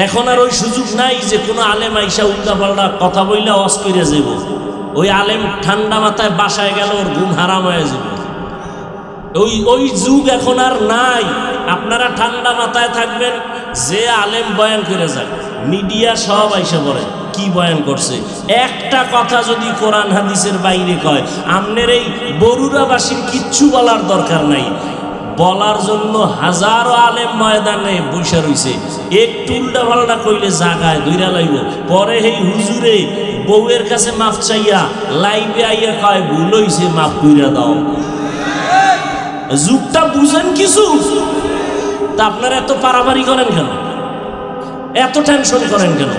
এখন আর ওই সুযোগ নাই যে কোনো আলেম আইসা উল্টাপাল্টা কথা বইলা অস করে যাব। ওই আলেম ঠান্ডা মাথায় বাসায় গেল, ওর ঘুম হারাম হয়ে যাবে। ওই যুগ এখন আর নাই। আপনারা ঠান্ডা মাথায় থাকবেন, যে আলেম বয়ান করে যাক, মিডিয়া সব আইসা পড়ে কি বয়ান করছে। একটা কথা যদি কোরআন হাদিসের বাইরে কয়, আমনের এই বরুড়াবাসীর কিচ্ছু বলার দরকার নাই। বলার জন্য হাজারো আলেম ময়দানে বৈশা রইছে, একটু উল্টা পাল্টা কইলে জাগায় ধইরা লাইব। পরে এই হুজুরে বউয়ের কাছে মাফ চাইয়া লাইভে আইয়া কয় ভুল হইছে, মাফ কইরা দাও। যুগটা বুঝেন কিছু? তা আপনারা এত পারাবারি করেন কেন? এত টেনশন করেন কেন?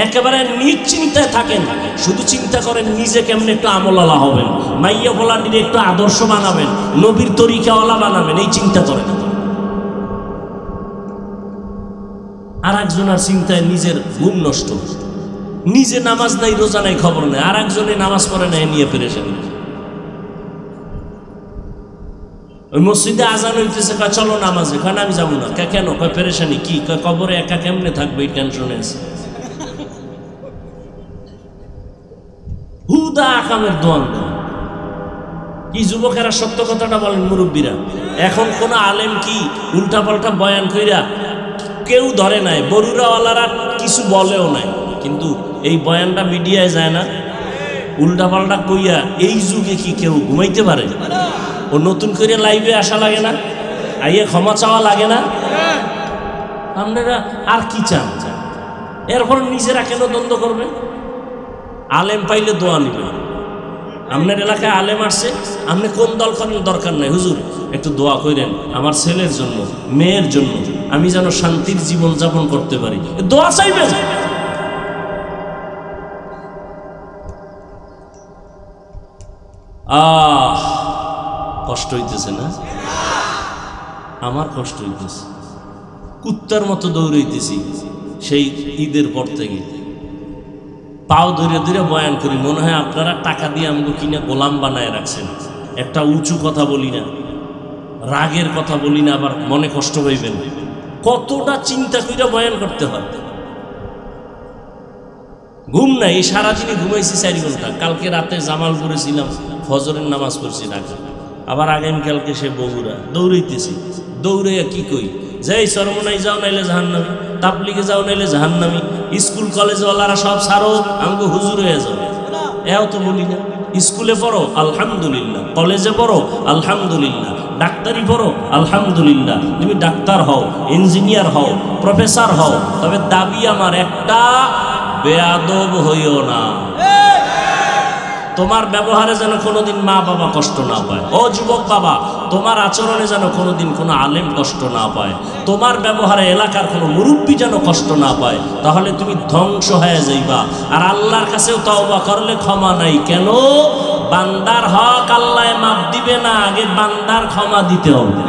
একেবারে নিশ্চিন্তায় থাকেন, শুধু চিন্তা করেন নিজে কেমন একটু আমলালা হবেন, মাইয়া বলাটির একটু আদর্শ বানাবেন, নবীর তরিকাওয়ালা বানাবেন, এই চিন্তা করেন। আর একজনের চিন্তায় নিজের ঘুম নষ্ট, নিজে নামাজ নাই রোজা নাই খবর নেই, আর একজনে নামাজ পড়ে না নিয়ে পেরেছেন। ওই মসজিদে আজান হইতেছে, কয় চলো নামাজে, কয় আমি যাবো না। কেন? কয় পেরেশানি কি? কয় কবরে একা কেমনে থাকবে, এই টেনশনে আছে। হুদা আকামের দোয়ান দেন। কি যুবকেরা সত্য কথাটা বলেন, মুরব্বীরা। এখন কোন আলেম কি উল্টা পাল্টা বয়ান কইরা কেউ ধরে নাই, বরুড়াওয়ালারা কিছু বলেও নাই, কিন্তু এই বয়ানটা মিডিয়ায় যায় না। উল্টা পাল্টা কইয়া এই যুগে কি কেউ ঘুমাইতে পারে? ও নতুন করে লাইভে আসা লাগে না? আইয়ে ক্ষমা চাওয়া লাগে না? আপনারা আর কি চান? এরপর নিজেরা কেন দ্বন্দ্ব করবেন? আলেম পাইলে দোয়া নিবে। আপনার এলাকায় আলেম আসছে, আপনি কোন দল করেন দরকার নাই, হুজুর একটু দোয়া করেন আমার ছেলের জন্য, মেয়ের জন্য, আমি যেন শান্তির জীবন যাপন করতে পারি, দোয়া চাইবেন। কষ্ট হইতেছে না? আমার কষ্ট হইতেছে। কুত্তার মতো দৌড়াইতেছি সেই ঈদের পর থেকে, পাও ধরে ধরে বয়ান করি, মনে হয় আপনারা টাকা দিয়ে আমাকে কিনে গোলাম বানায় রাখছেন। একটা উঁচু কথা বলি না, রাগের কথা বলি না, আবার মনে কষ্ট পাইবেন। কতটা চিন্তা করে বয়ান করতে হয়। ঘুম নাই, এই সারাদিনে ঘুমাইছি 4 ঘন্টা। কালকে রাতে জামালপুরে ছিলাম, ফজরের নামাজ পড়ছি ঢাকা, আবার আগামীকালকে সে বগুড়া। দৌড়াইতেছি, দৌড়াইয়া কি কই, যাই চরমনাই যাও নাইলে জাহান্নামী, তাবলিগে যাও নাইলে জাহান্নামী, স্কুল কলেজওয়ালারা সব ছাড়ো, আমাকে হুজুর হয়ে যাও। এও তো বলি না। স্কুলে পড়ো আলহামদুলিল্লাহ, কলেজে পড়ো আলহামদুলিল্লাহ, ডাক্তারি পড়ো আলহামদুলিল্লাহ। তুমি ডাক্তার হও, ইঞ্জিনিয়ার হও, প্রফেসর হও, তবে দাবি আমার একটা, বেয়াদব হইও না। তোমার ব্যবহারে যেন কোনোদিন মা বাবা কষ্ট না পায়। ও যুবক বাবা, তোমার আচরণে যেন কোনোদিন কোনো আলেম কষ্ট না পায়, তোমার ব্যবহারে এলাকার কোনো মুরব্বী যেন কষ্ট না পায়, তাহলে তুমি ধ্বংস হয়ে যাইবা। আর আল্লাহর কাছেও তওবা করলে ক্ষমা নাই। কেন? বান্দার হক আল্লাহ মাফ দিবে না, আগে বান্দার ক্ষমা দিতে হবে।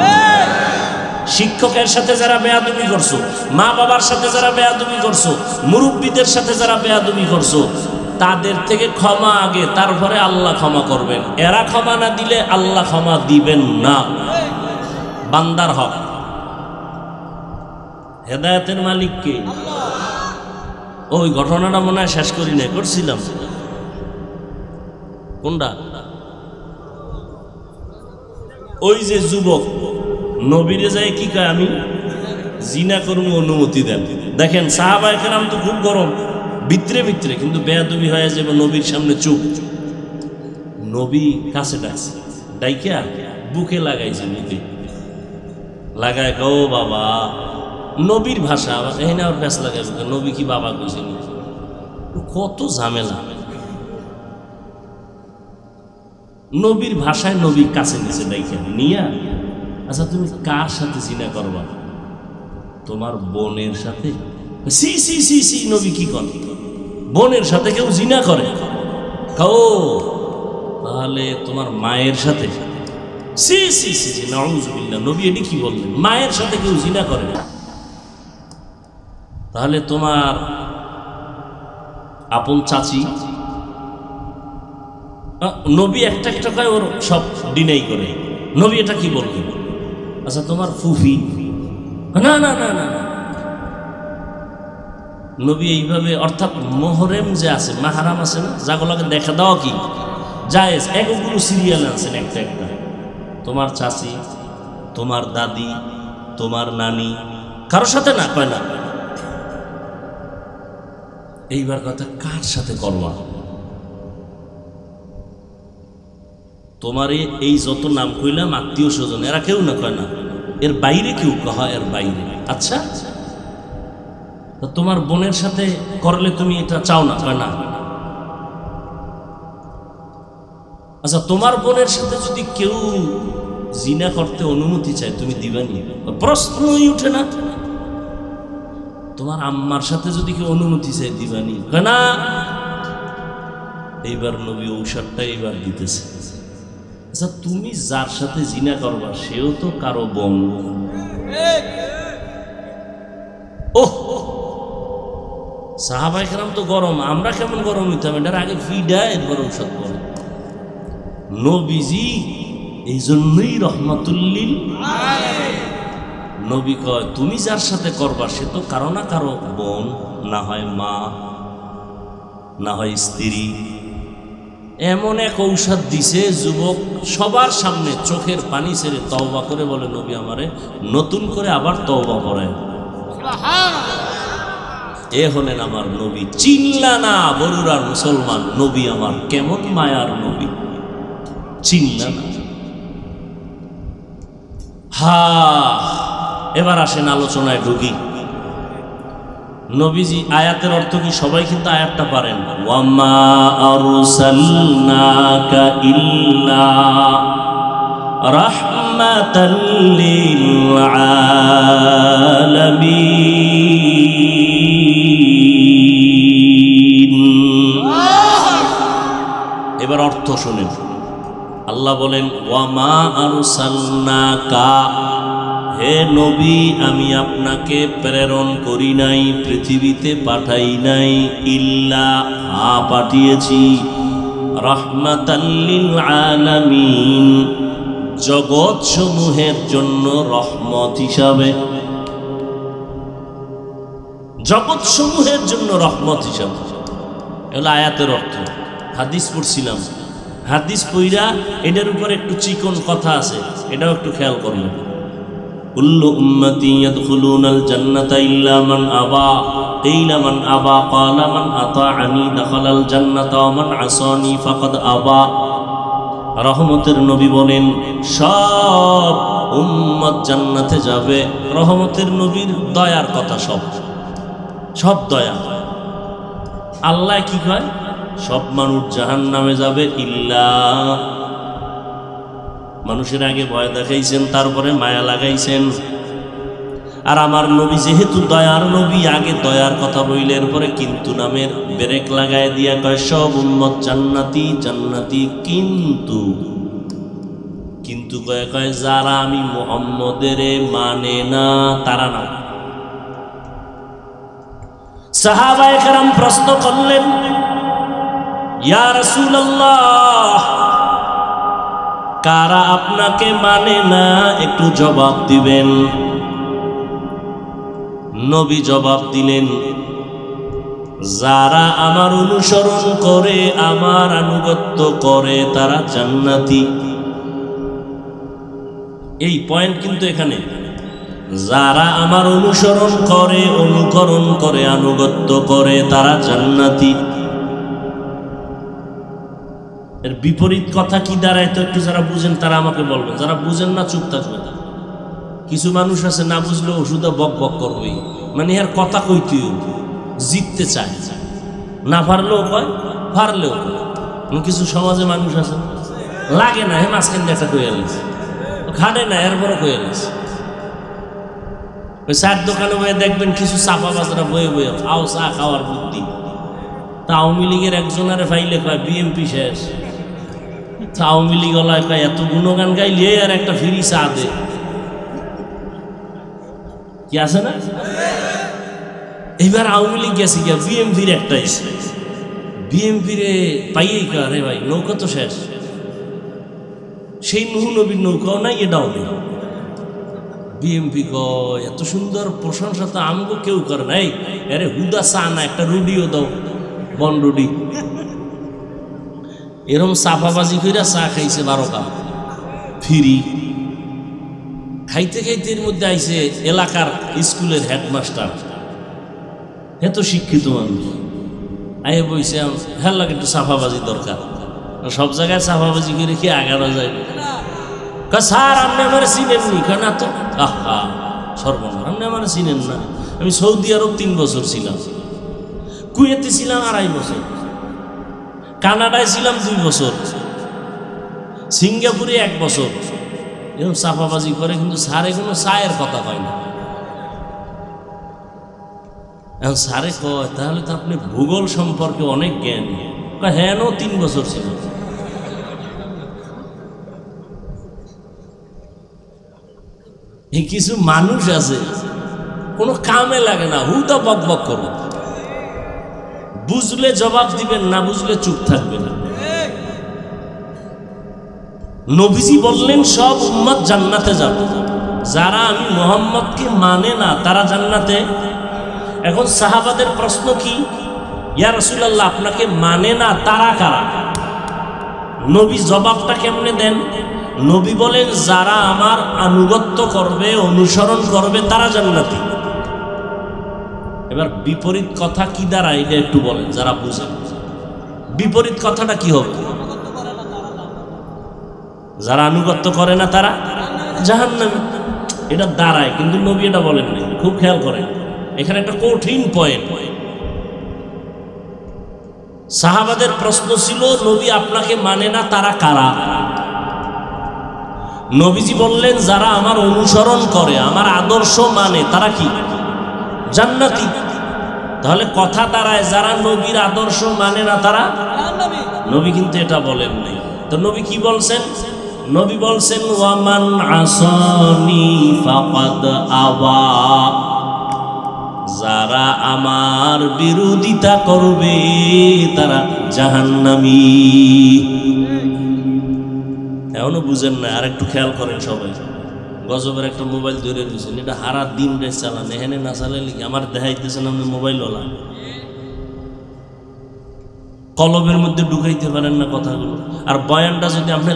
শিক্ষকের সাথে যারা বেয়াদবি করছো, মা বাবার সাথে যারা বেয়াদবি করছো, মুরব্বীদের সাথে যারা বেয়াদবি করছো, তাদের থেকে ক্ষমা আগে, তারপরে আল্লাহ ক্ষমা করবেন। এরা ক্ষমা না দিলে আল্লাহ ক্ষমা দিবেন না। বান্দার হক। হেদায়েতের মালিক কে? ওই ঘটনাটা মনে হয় শেষ করি নাই, করছিলাম। কোনটা? ওই যে যুবক নবীরে যায় কি কয়, আমি জিনা করব, অনুমতি দেন। দেখেন সাহাবায়ে কেরাম তো খুব গরম ভিতরে ভিতরে, কিন্তু বেয়াদবি হয়ে যাবে নবীর সামনে চুপ। নবী কাছে ডাকছে, ডাইকা বুকে লাগাইছে, বুকে লাগায় ও বাবা। নবীর ভাষা এই না, ওর ব্যাস লাগাই বুকে। নবী কি বাবা কইছে? কত ঝামেলা। নবীর ভাষায় নবীর কাছে নিচে ডাইকা নিয়া, আচ্ছা তুমি কার সাথে জিনা করবা? তোমার বোনের সাথে? সি সি সি সি, নবী কি করে? বোনের সাথে কেউ জিনা করে? ও তাহলে তোমার মায়ের সাথে? সি সি সি সি, নাউযুবিল্লাহ। নবী এটি কি বললেন? মায়ের সাথে কেউ জিনা করে? তাহলে তোমার আপন চাচি? নবী একটা একটা কয়, ওর সব ডিনাই করে। নবী এটা কি বললেন? আচ্ছা তোমার ফুফি? না না না না। নবী এইভাবে, অর্থাৎ মোহরেম যে আছে, মাহারাম আছে না, যাগুলোকে দেখা দাও কি জায়েজ, একগুলো সিরিয়াল আনছেন একটা একটা। তোমার চাচি, তোমার দাদি, তোমার নানি, কারোর সাথে না কয় না। এইবার কথা, কার সাথে করবা? তোমার এই যত নাম কইলাম আত্মীয় স্বজন, এরা কেউ না কয় না। এর বাইরে কেউ কয়, এর বাইরে। আচ্ছা তোমার বোনের সাথে করলে তুমি এটা চাও না, কয় না। আচ্ছা তোমার বোনের সাথে যদি কেউ জিনা করতে অনুমতি চায়, তুমি দিবানি? প্রশ্নই উঠে না। তোমার আম্মার সাথে যদি কেউ অনুমতি চায়, দিবানি? কয় না। এইবার নবী ঔষধটা এইবার দিতেছে। আচ্ছা তুমি যার সাথে জিনা করবা, সেও তো কারো বোন। ওহ, সাহাবায়ে কেরাম তো গরম, আমরা কেমন গরম হইতাম? এটার আগে ফিডা, এরপর ঔষধ করে। নবীজি এই জন্যই রহমাতুল্লিল আলামিন। নবী কয় তুমি যার সাথে করবা, সে তো কারো না কারো বোন, না হয় মা, না হয় স্ত্রী। এমন এক ঔষধ দিছে, যুবক সবার সামনে চোখের পানি ছেড়ে তওবা করে বলে, নবী আমারে নতুন করে আবার তওবা করেন। এ হলেন আমার নবী। চিনলা না বরুরার মুসলমান, নবী আমার কেমন মায়ার নবী, চিনলা না। হা, এবার আসেন আলোচনায় ঢুকি। নবীজি আয়াতের অর্থ কি? সবাই কিন্তু আয়াতটা পারেন। ওয়ামা আরসালনাকা ইল্লা রাহমাতাল লিল আলামিন। এবার অর্থ শুনেন। আল্লাহ বলেন ওয়ামা আরসালনাকা, হে নবী আমি আপনাকে প্রেরণ করি নাই, পৃথিবীতে পাঠাই নাই, ইল্লা পাঠিয়েছি, রাহমাতাল লিল আলামিন, জগৎ সমূহের জন্য রহমত হিসাবে। জগৎ সমূহের জন্য রহমত হিসাবে, এগুলো আয়াতের অর্থ। হাদিস পড়ছিলাম, হাদিস পইরা এটার উপর একটু চিকন কথা আছে, এটাও একটু খেয়াল করবেন। কুল্লু উম্মতি ইয়াদখুলুনাল জান্নাতা ইল্লা মান আবা, কিলা মান আবা ক্বালা মান আতাআনি দাখালাল জান্নাতা ওয়া মান আসানি ফাকাদ আবা। রহমতের নবী বলেন সব উম্মত জান্নাতে যাবে। রহমতের নবীর দয়ার কথা, সব সব দয়া। আল্লাহ কি কয়? সব মানুষ জাহান্নামে যাবে, ইল্লা, মানুষের আগে ভয় দেখাইছেন, তারপরে মায়া লাগাইছেন। আর আমার নবী যেহেতু দয়ার নবী, আগে দয়ার কথা বইলে এরপরে কিন্তু নামের ব্রেক লাগায় দিয়া কয় সব উম্মত জান্নাতি জান্নাতি, কিন্তু কিন্তু কয় কয় যারা আমি মুহাম্মদের মানে না, তারা না। সাহাবায়ে কেরাম প্রশ্ন করলেন, ইয়া রাসূলুল্লাহ, কারা আপনাকে মানে না, একটু জবাব দিবেন। নবী জবাব দিলেন, যারা আমার অনুসরণ করে, আমার আনুগত্য করে, তারা জান্নাতি। এই পয়েন্ট কিন্তু এখানে, যারা আমার অনুসরণ করে, অনুকরণ করে, আনুগত্য করে, তারা জান্নাতি। এর বিপরীত কথা কি দাঁড়ায়? তো একটু যারা বুঝেন তারা আমাকে বলবেন, যারা বুঝেন না চুপ থাকবেন। কিছু মানুষ আছে না বুঝলে ওষুধ বক বক করবেই, মানে এর কথা কইতেও জিততে চায়, না পারলেও কয়, পারলেও কয়। কিছু সমাজে মানুষ আছে লাগে না, হে মাঝখান দিয়ে একটা কয়ে আলিস, খাটে না এরপরও কয়ে আলিস। ওই চার দোকানে বয়ে দেখবেন কিছু চাপা বাজরা বয়ে বয়ে খাও, চা খাওয়ার বুদ্ধি। তা আওয়ামী লীগের একজনের ফাইলে কয় বিএমপি শেষ, আওয়ামী লীগ ওলায় কয় এত গুণগান গাইলে আর একটা ফ্রি চা দে, কি আছে না? এইবার আওয়ামী লীগ গেছে গিয়া বিএমপির একটা এসে, বিএমপি রে পাইয়েই কয় রে ভাই নৌকা তো শেষ, সেই নুহু নবীর নৌকাও নাই, এটাও নেই। বিএমপি কয় এত সুন্দর প্রশংসা তো আমগো কেউ করে নাই, আরে হুদা চা না একটা রুডিও দাও, বন রুডি। এরকম চাপাবাজি কইরা চা খাইছে 12 কাপ ফ্রি। খাইতে খাইতে এর মধ্যে আইছে এলাকার স্কুলের হেডমাস্টার, এত শিক্ষিত মানুষ, আয়ে বইছে হ্যাঁ লাগে একটু চাপাবাজি দরকার। সব জায়গায় চাপাবাজি করে কি আগানো যায়? স্যার আপনি আমার চিনেন নি? না তো। আহা সর্বনাশ, আপনি আমার চিনেন না? আমি সৌদি আরব 3 বছর ছিলাম, কুয়েতে ছিলাম 2.5 বছর, কানাডায় ছিলাম 2 বছর, সিঙ্গাপুরে 1 বছর। এরকম চাপাবাজি করে, কিন্তু স্যারে কোনো চায়ের কথা কয় না। এখন স্যারে কয় তাহলে তো আপনি ভূগোল সম্পর্কে অনেক জ্ঞান। হ্যাঁ 3 বছর ছিল। এই কিছু মানুষ আছে কোনো কামে লাগে না, হুদা বক বক করবে, বুঝলে জবাব দিবেন, না বুঝলে চুপ থাকবেন। নবীজি বললেন সব উম্মত জান্নাতে যাবে, যারা আমি মুহাম্মদকে মানে না তারা জান্নাতে। এখন সাহাবাদের প্রশ্ন কি, ইয়া রাসূলুল্লাহ আপনাকে মানে না তারা কারা? নবী জবাবটা কেমনে দেন? নবী বলেন যারা আমার আনুগত্য করবে, অনুসরণ করবে, তারা জান্নাতি। এবার বিপরীত কথা কি দাঁড়ায় এটা একটু বলেন যারা বুঝেন। বিপরীত কথাটা কি হবে? যারা আনুগত্য করে না তারা জাহান্নামী, এটা দাঁড়ায়, কিন্তু নবী এটা বলেন নাই। খুব খেয়াল করেন, এখানে একটা কঠিন পয়েন্ট। সাহাবাদের প্রশ্ন ছিল নবী আপনাকে মানে না তারা কারা? নবীজি বললেন যারা আমার অনুসরণ করে, আমার আদর্শ মানে, তারা কি জান্নাতি। তাহলে কথা দাঁড়ায় যারা নবীর আদর্শ মানে না তারা জাহান্নামী। নবী কিন্তু এটা বলেন নাই। তো নবী কি বলছেন? নবী বলছেন ওয়ামান আসানি ফাকাদ আওয়া, যারা আমার বিরোধিতা করবে তারা জাহান্নামী। এখনো বুঝেন না? আর একটু খেয়াল করেন সবাই। গজবের একটা মোবাইল ধরে দিয়েছেন, এটা হারা দিন রে চালান, এখানে না চালালে কি আমার দেখাইতেছেন আপনি মোবাইলওয়ালা, কলবের মধ্যে ঢুকাইতে পারেন না কথাগুলো। আর বয়ানটা যদি আপনি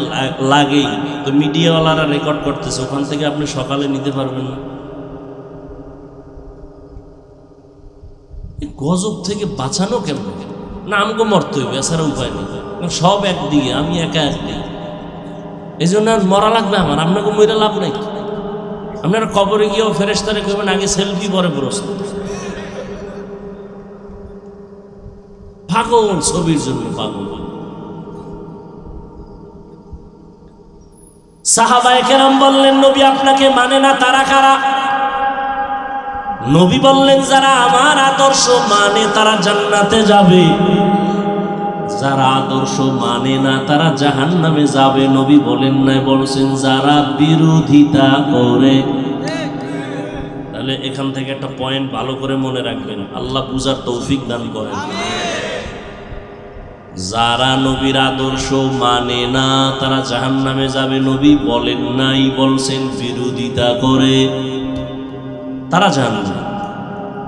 লাগেই, তো মিডিয়াওয়ালারা রেকর্ড করতেছে, ওখান থেকে আপনি সকালে নিতে পারবেন না। গজব থেকে বাঁচানো কেমন? না আমাকে মরতে হইবে, এছাড়া উপায় নেই। সব একদিকে, আমি একা একদিকে, এই জন্য আর মরা লাগবে আমার। আপনাকে মরে লাভ নাই। আপনারা কবরে গিয়েও ফেরেশতারে কইবেন আগে সেলফি পরে প্রশ্ন। পাগল, ছবির জন্য পাগল। সাহাবায়ে কেরাম বললেন নবী আপনাকে মানে না তারা কারা? নবী বললেন যারা আমার আদর্শ মানে তারা জান্নাতে যাবে, যারা আদর্শ মানে না তারা জাহান্নামে যাবে। নবী বলেন নাই, বলছেন যারা বিরোধিতা করে। তাহলে এখান থেকে একটা পয়েন্ট ভালো করে মনে রাখবেন, আল্লাহ বুঝার তৌফিক দান করেন। যারা নবীর আদর্শ মানে না তারা জাহান্নামে যাবে। নবী বলেন নাই, বলছেন বিরোধিতা করে তারা জাহান্নামে।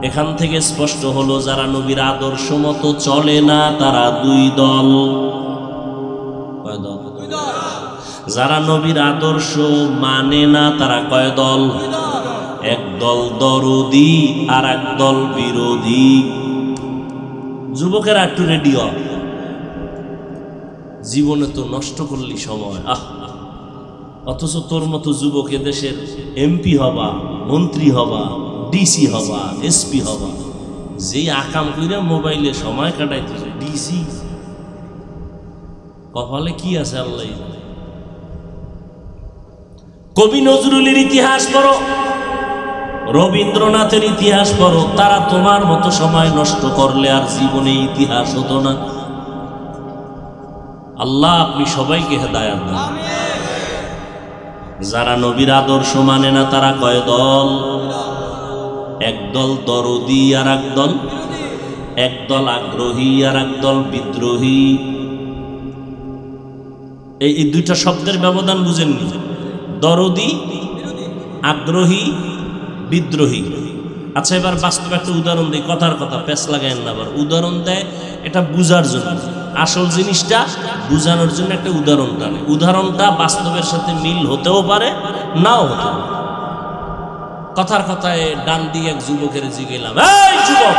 এখান থেকে স্পষ্ট হলো যারা নবীর আদর্শ মতো চলে না তারা দুই দল। কয় দল? যারা নবীর আদর্শ মানে না তারা কয় দল? এক দল দরদি আর এক দল বিরোধী। যুবকেরা একটু রেডি হ, জীবনে তো নষ্ট করলি সময়। অথচ তোর মতো যুবক দেশের এমপি হবা, মন্ত্রী হবা, ডিসি হবা, এসপি হবা, যেই আকাম কইরা মোবাইলে সময় কাটাইতেছে। ডিসি কপালে কি আছে আল্লাহ। কবি নজরুলের ইতিহাস পড়ো, রবীন্দ্রনাথের ইতিহাস পড়ো, তারা তোমার মতো সময় নষ্ট করলে আর জীবনে ইতিহাস হতো না। আল্লাহ আপনি সবাইকে হেদায়েত দেন। যারা নবীর আদর্শ মানে না তারা কয় দল? এক দল দরদি আর এক দল, এক দল আগ্রহী আর এক দল বিদ্রোহী। এই দুইটা শব্দের ব্যবধান বুঝেননি? দরদি, আগ্রহী, বিদ্রোহী। আচ্ছা এবার বাস্তব একটা উদাহরণ দিই, কথার কথা পেছ লাগায়েন না। আবার উদাহরণ দেয় এটা বুঝার জন্য, আসল জিনিসটা বুঝানোর জন্য একটা উদাহরণ টানে। উদাহরণটা বাস্তবের সাথে মিল হতেও পারে, নাও হতে পারে। কথার কথায় ডান দিয়ে এক যুবকের জিগেলাম, এই যুবক,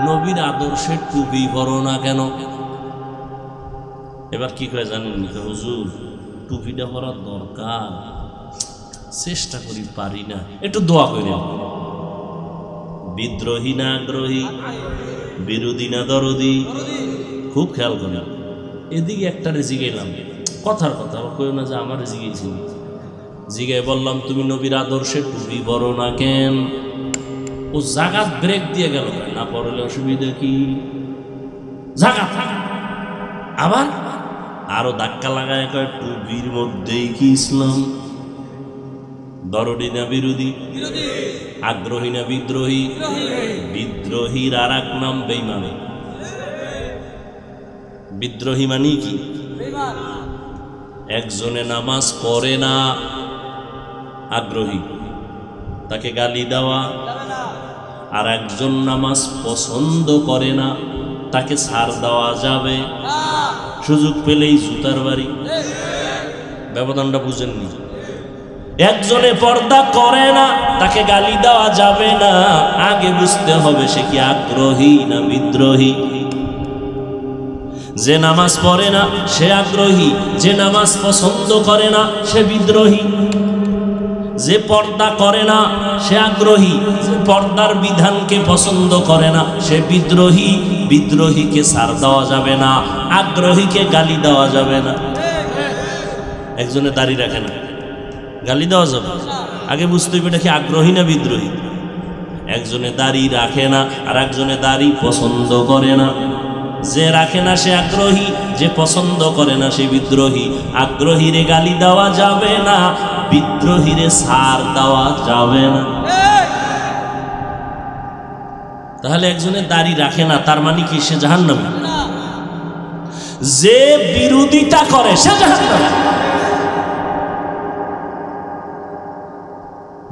নবীর আদর্শের টুপি পরো না কেন? এবার কি করে জানেন? হুজুর টুপিটা পরার দরকার, চেষ্টা করি পারি না, একটু দোয়া করি। বিদ্রোহী না আগ্রহী, বিরোধী না দরদি? খুব খেয়াল করি। এদিকে একটা জিগেলাম, কথার কথা কেউ না যে আমার জিগেছি। জিগে বললাম তুমি নবীর আদর্শের টুপি পরো না কেন? ও জাগাত ব্রেক দিয়ে গেল, না পড়লে অসুবিধা কি? জাগাত আবার আরো ধাক্কা লাগায় কয় টুপির মধ্যেই কি ইসলাম? দরদি না বিরোধী, আগ্রহী না বিদ্রোহী? বিদ্রোহীর আর এক নাম বেঈমান। বিদ্রোহী মানে কি? একজনে নামাজ পড়ে না, আগ্রহী, তাকে গালি দেওয়া। আর একজন নামাজ পছন্দ করে না, তাকে ছাড় দেওয়া যাবে? সুযোগ পেলেই জুতার বাড়ি। ব্যবধানটা বুঝেননি? একজনে পর্দা করে না, তাকে গালি দেওয়া যাবে না। আগে বুঝতে হবে সে কি আগ্রহী না বিদ্রোহী। যে নামাজ পড়ে না সে আগ্রহী, যে নামাজ পছন্দ করে না সে বিদ্রোহী। যে পর্দা করে না সে আগ্রহী, যে পর্দার বিধানকে পছন্দ করে না সে বিদ্রোহী। বিদ্রোহীকে ছাড় দেওয়া যাবে না, আগ্রহীকে গালি দেওয়া যাবে না। একজনে দাড়ি রাখে না, গালি দেওয়া যাবে? আগে বুঝতে হবে এটা কি আগ্রহী না বিদ্রোহী। একজনে দাড়ি রাখে না আর একজনে দাড়ি পছন্দ করে না। যে রাখে না সে আগ্রহী, যে পছন্দ করে না সে বিদ্রোহী। আগ্রহীরে গালি দেওয়া যাবে না, বিদ্রোহীরে ছাড় দেওয়া যাবে না। তাহলে একজনে দাড়ি রাখে না তার মানে কি সে জাহান্নামী? যে বিরোধিতা করে সে জাহান্নামী।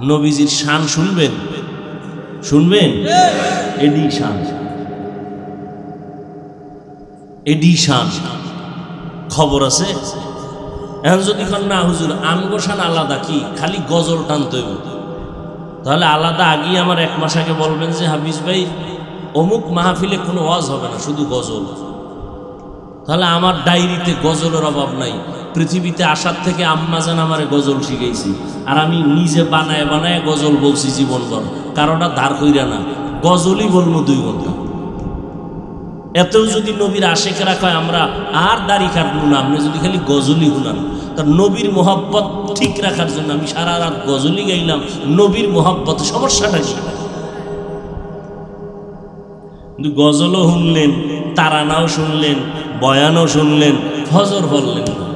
নবীজির শান শুনবেন, শুনবেন? এডিশান, এডিশান খবর আছে। এখন যদি না হুজুর আমগোশান আলাদা, কি খালি গজল টানতে হইব, তাহলে আলাদা আগেই আমার এক মাস আগে বলবেন যে হাফিজ ভাই অমুক মাহফিলে কোনো ওয়াজ হবে না, শুধু গজল। তাহলে আমার ডায়েরিতে গজলের অভাব নাই। পৃথিবীতে আসার থেকে আম্মাজান আমারে গজল শিখাইছি, আর আমি নিজে বানায় বানায় গজল বলছি জীবনভর। কারোটা ধার কইরা না, গজলই বলবো 2 ঘন্টা। এতেও যদি নবীর আশেকেরা কয় আমরা আর দাড়ি কাটবো না, আপনি যদি খালি গজলই শুনান, তার নবীর মোহাব্বত ঠিক রাখার জন্য আমি সারা রাত গজলই গাইলাম। নবীর মোহাব্বত সমস্যাটা কি? কিন্তু গজলও শুনলেন, তারানাও শুনলেন, বয়ানও শুনলেন, ফজর পড়লেন না।